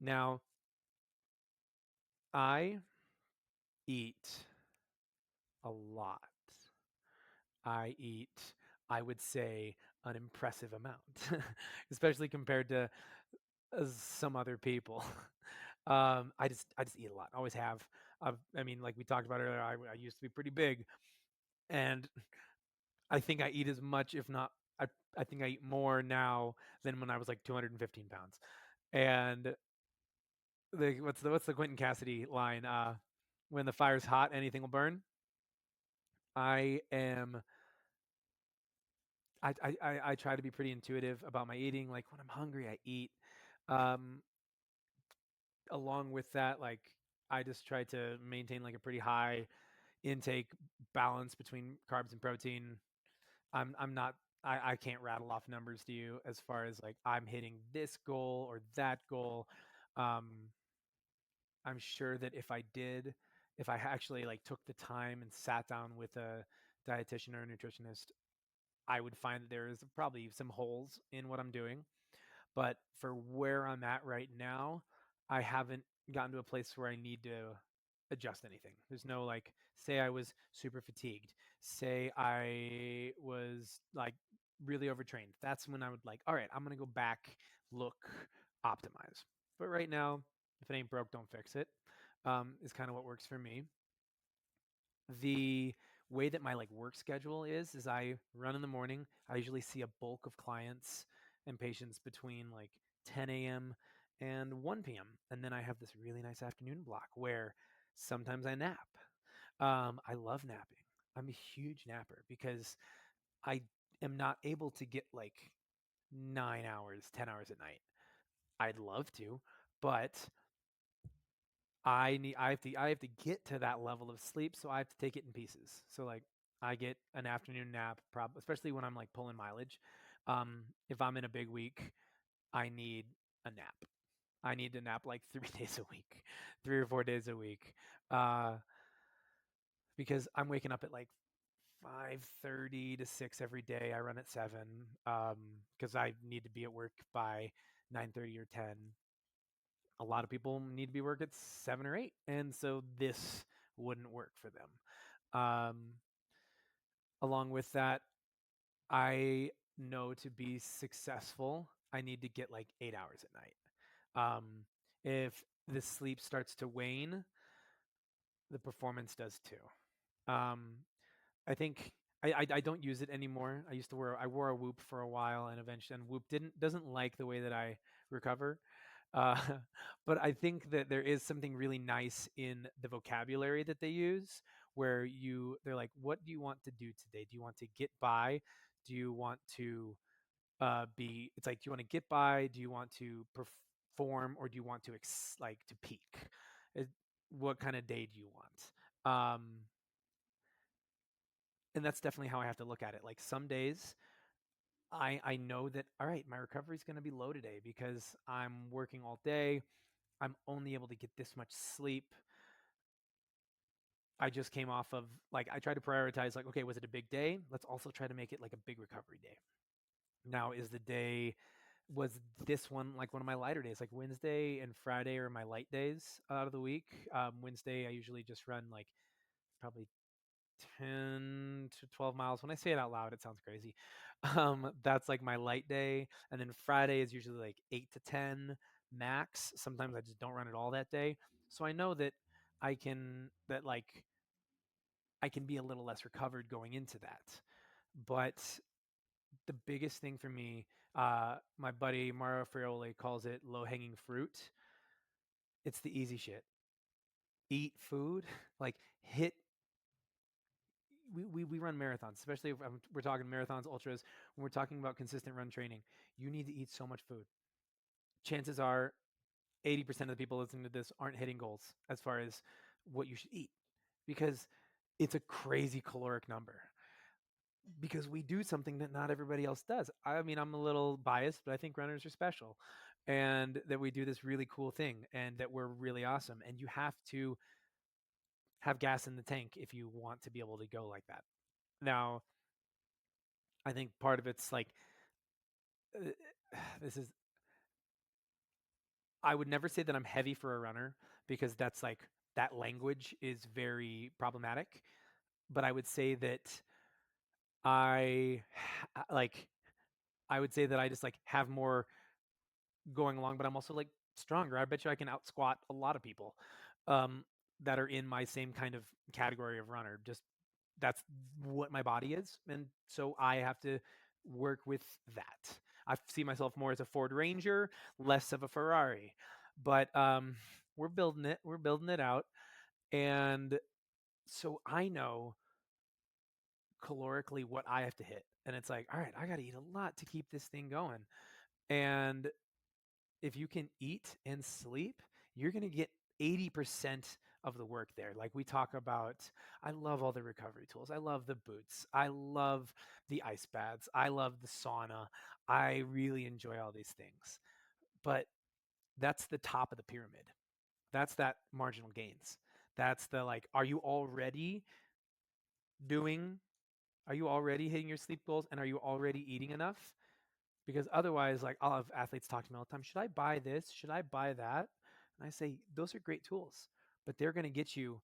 Now, I eat a lot. I eat, I would say, an impressive amount, especially compared to some other people. I just eat a lot. Always have. I mean, like we talked about earlier, I used to be pretty big, and I think I eat as much, if not, I think I eat more now than when I was like 215 pounds. And what's the Quentin Cassidy line? When the fire's hot, anything will burn. I am. I try to be pretty intuitive about my eating. Like when I'm hungry, I eat. Um, Along with that, like I just try to maintain like a pretty high intake balance between carbs and protein. I'm not I can't rattle off numbers to you as far as like I'm hitting this goal or that goal. Um, I'm sure that if I actually like took the time and sat down with a dietitian or a nutritionist, I would find that there is probably some holes in what I'm doing. But for where I'm at right now, I haven't gotten to a place where I need to adjust anything. There's no like, say I was super fatigued, say I was like really overtrained. That's when I would like, all right, I'm going to go back, look, optimize. But right now, if it ain't broke, don't fix it. Is kind of what works for me. The way that my like work schedule is I run in the morning. I usually see a bulk of clients and patients between like 10 a.m. and 1 p.m. And then I have this really nice afternoon block where sometimes I nap. I love napping. I'm a huge napper because I am not able to get like 9 hours, 10 hours at night. I'd love to, but I have to get to that level of sleep, so I have to take it in pieces. So like I get an afternoon nap, especially when I'm like pulling mileage. If I'm in a big week, I need a nap. I need to nap like 3 days a week, 3 or 4 days a week, uh, because I'm waking up at like 5:30 to 6 every day. I run at 7 because I need to be at work by 9:30 or 10. A lot of people need to be work at 7 or 8, and so this wouldn't work for them. Along with that, I know to be successful, I need to get like 8 hours at night. If the sleep starts to wane, the performance does too. I think I don't use it anymore. I wore a Whoop for a while, and eventually, and Whoop doesn't like the way that I recover. Uh, but I think that there is something really nice in the vocabulary that they use, where they're like, "What do you want to do today? Do you want to get by? Do you want to be?" It's like, "Do you want to get by? Do you want to perform, or do you want to like to peak? It, what kind of day do you want?" And that's definitely how I have to look at it. Like some days I know that, all right, my recovery is going to be low today because I'm working all day. I'm only able to get this much sleep. I just came off of, like, I try to prioritize, like, okay, was it a big day? Let's also try to make it like a big recovery day. Now, was this one like one of my lighter days? Like Wednesday and Friday are my light days out of the week. Wednesday, I usually just run like probably 10 to 12 miles. When I say it out loud, it sounds crazy. That's like my light day. And then Friday is usually like 8 to 10 max. Sometimes I just don't run at all that day. So I know that like I can be a little less recovered going into that. But the biggest thing for me, my buddy Mario Frioli calls it low hanging fruit. It's the easy shit. Eat food, like hit. We run marathons, especially if we're talking marathons, ultras. When we're talking about consistent run training, you need to eat so much food. Chances are 80% of the people listening to this aren't hitting goals as far as what you should eat, because it's a crazy caloric number, because we do something that not everybody else does. I mean, I'm a little biased, but I think runners are special, and that we do this really cool thing, and that we're really awesome. And you have to have gas in the tank if you want to be able to go like that. Now, I think part of it's like, uh, this is, I would never say that I'm heavy for a runner, because that's like, that language is very problematic. But I would say that I like, I would say that I just like have more going along, but I'm also like stronger. I bet you I can out squat a lot of people um, that are in my same kind of category of runner. Just that's what my body is, and so I have to work with that. I see myself more as a Ford Ranger, less of a Ferrari, but we're building it. We're building it out, and so I know calorically what I have to hit, and it's like, all right, I got to eat a lot to keep this thing going, and if you can eat and sleep, you're going to get 80% of the work there. Like we talk about, I love all the recovery tools. I love the boots. I love the ice baths. I love the sauna. I really enjoy all these things. But that's the top of the pyramid. That's that marginal gains. That's the like, doing, are you already hitting your sleep goals, and are you already eating enough? Because otherwise, like, I'll have athletes talk to me all the time, should I buy this? Should I buy that? And I say, those are great tools, but they're going to get you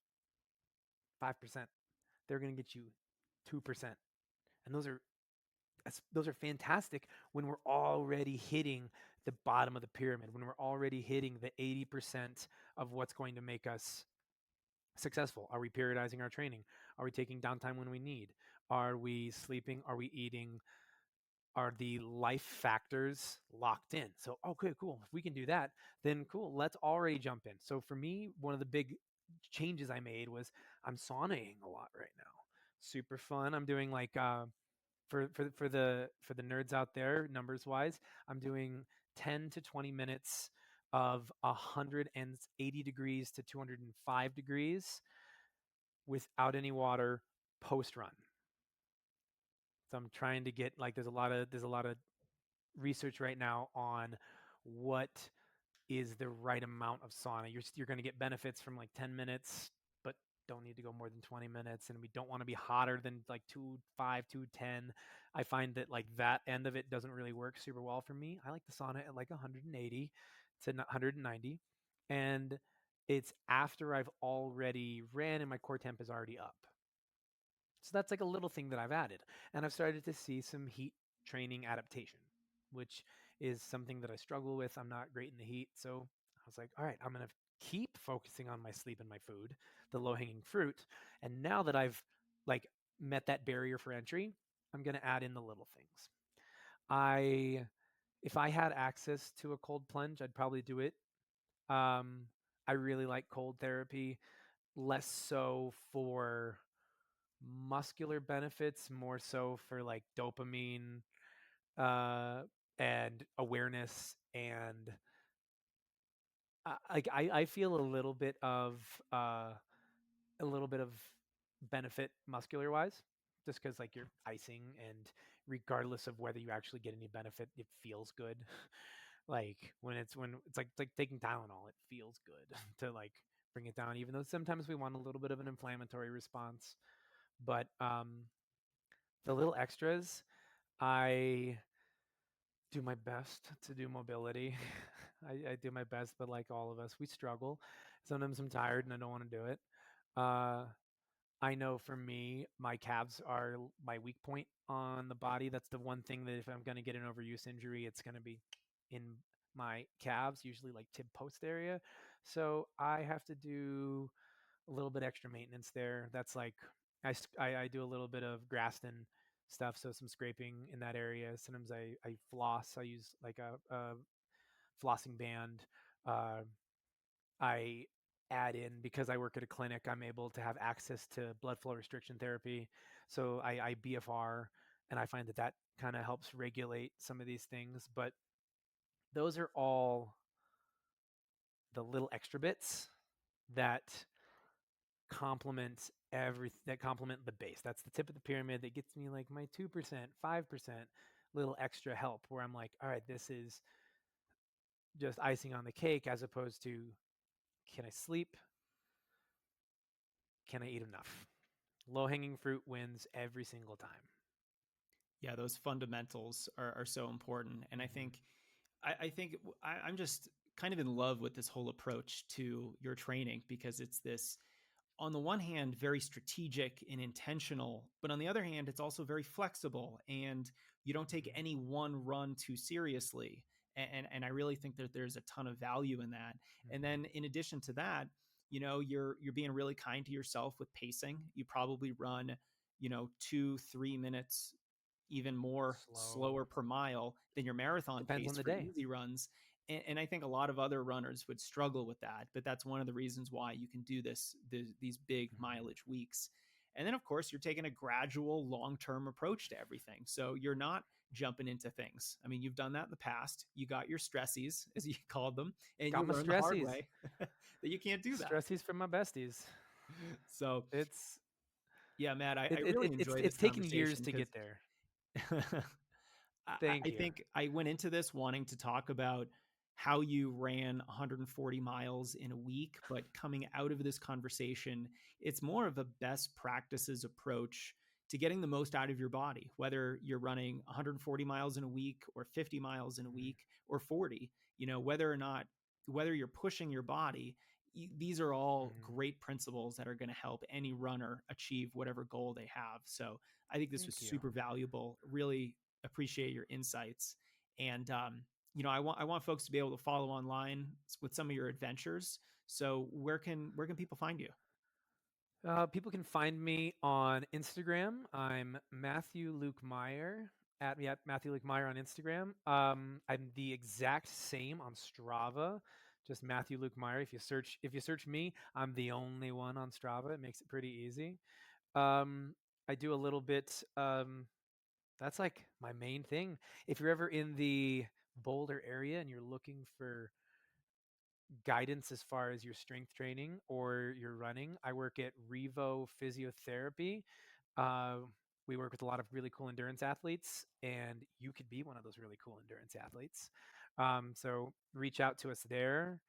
5%. They're going to get you 2%. And those are fantastic when we're already hitting the bottom of the pyramid, when we're already hitting the 80% of what's going to make us successful. Are we periodizing our training? Are we taking downtime when we need? Are we sleeping? Are we eating? Are the life factors locked in? So, okay, cool. If we can do that, then cool. Let's already jump in. So for me, one of the big changes I made was I'm saunaing a lot right now. Super fun. I'm doing like for the nerds out there, numbers wise, I'm doing 10 to 20 minutes of 180 degrees to 205 degrees without any water post run. So I'm trying to get like, there's a lot of research right now on what is the right amount of sauna. You're going to get benefits from like 10 minutes, but don't need to go more than 20 minutes. And we don't want to be hotter than like 2:05, 2:10. I find that like that end of it doesn't really work super well for me. I like the sauna at like 180 to 190. And it's after I've already ran and my core temp is already up. So that's like a little thing that I've added. And I've started to see some heat training adaptation, which is something that I struggle with. I'm not great in the heat. So I was like, all right, I'm going to keep focusing on my sleep and my food, the low hanging fruit. And now that I've like met that barrier for entry, I'm going to add in the little things. If I had access to a cold plunge, I'd probably do it. Um, I really like cold therapy, less so for muscular benefits, more so for like dopamine uh, and awareness, and I feel uh, a little bit of benefit muscular wise, just because like you're icing and regardless of whether you actually get any benefit, it feels good. Like when it's like taking Tylenol, it feels good to like bring it down, even though sometimes we want a little bit of an inflammatory response. But the little extras, I do my best to do mobility. I do my best, but like all of us, we struggle. Sometimes I'm tired and I don't want to do it. Uh, I know for me, my calves are my weak point on the body. That's the one thing that if I'm going to get an overuse injury, it's going to be in my calves, usually like tib post area. So I have to do a little bit extra maintenance there. That's like I do a little bit of Graston stuff, so some scraping in that area. Sometimes I floss. I use like a flossing band. Uh, I add in because I work at a clinic. I'm able to have access to blood flow restriction therapy, so I BFR, and I find that that kind of helps regulate some of these things. But those are all the little extra bits that complement the base. That's the tip of the pyramid that gets me like my 2%, 5% little extra help where I'm like, all right, this is just icing on the cake as opposed to can I sleep? Can I eat enough? Low hanging fruit wins every single time. Yeah, those fundamentals are so important. And Mm-hmm. I think I'm just kind of in love with this whole approach to your training because it's this, on the one hand, very strategic and intentional, but on the other hand, it's also very flexible and you don't take Mm-hmm. any one run too seriously. And I really think that there's a ton of value in that. And Mm-hmm. then in addition to that, you're being really kind to yourself with pacing. You probably run, 2-3 minutes even more Slow. slower per mile than your marathon Depends on pace the for day. easy runs. And I think a lot of other runners would struggle with that, but that's one of the reasons why you can do these big Mm-hmm. mileage weeks. And then, of course, you're taking a gradual, long-term approach to everything. So you're not jumping into things. I mean, you've done that in the past. You got your stressies, as you called them, and you Got my learned the hard stressies. way that you can't do that. Stressies from my besties. So, It's yeah, Matt, I it, it, really it it's enjoy this it's taken years conversation to because get there. I, Thank I you. think I went into this wanting to talk about how you ran 140 miles in a week, but coming out of this conversation, it's more of a best practices approach to getting the most out of your body, whether you're running 140 miles in a week or 50 miles in a Mm-hmm. week or 40, whether you're pushing your body, these are all Mm-hmm. great principles that are going to help any runner achieve whatever goal they have. So I think this was Thank you. super valuable. Really appreciate your insights. And I want folks to be able to follow online with some of your adventures. So where can people find you? People can find me on Instagram. I'm Matthew Luke Meyer at me at Matthew Luke Meyer on Instagram. I'm the exact same on Strava, just Matthew Luke Meyer. If you search me, I'm the only one on Strava. It makes it pretty easy. I do a little bit. That's like my main thing. If you're ever in the Boulder area and you're looking for guidance as far as your strength training or your running, I work at Revo Physiotherapy. Uh, we work with a lot of really cool endurance athletes, and you could be one of those really cool endurance athletes. So reach out to us there.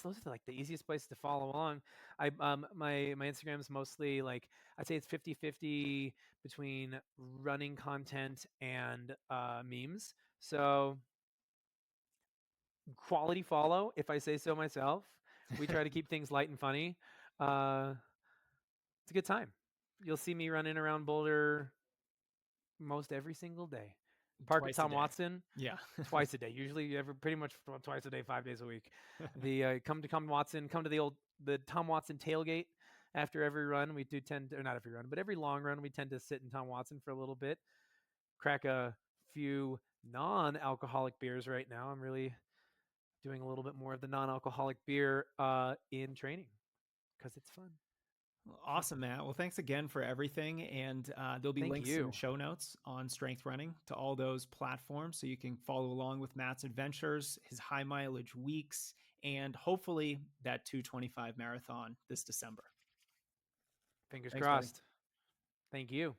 Those are like the easiest places to follow along. My Instagram is mostly like I'd say it's 50-50 between running content and memes. So quality follow, if I say so myself. We try to keep things light and funny. Uh, it's a good time. You'll see me running around Boulder most every single day. Park at Twice a Tom day. Watson Yeah. twice a day. Usually, pretty much twice a day, 5 days a week. The come to Watson, come to the Tom Watson tailgate after every run. We do tend to, or not every run, but every long run, we tend to sit in Tom Watson for a little bit, crack a few non-alcoholic beers. Right now, I'm really doing a little bit more of the non-alcoholic beer in training because it's fun. Fun. Awesome, Matt. Well, thanks again for everything. And there'll be Thank links in the you. show notes on Strength Running to all those platforms so you can follow along with Matt's adventures, his high mileage weeks, and hopefully that 225 marathon this December. Fingers Thanks, buddy. crossed. Thank you.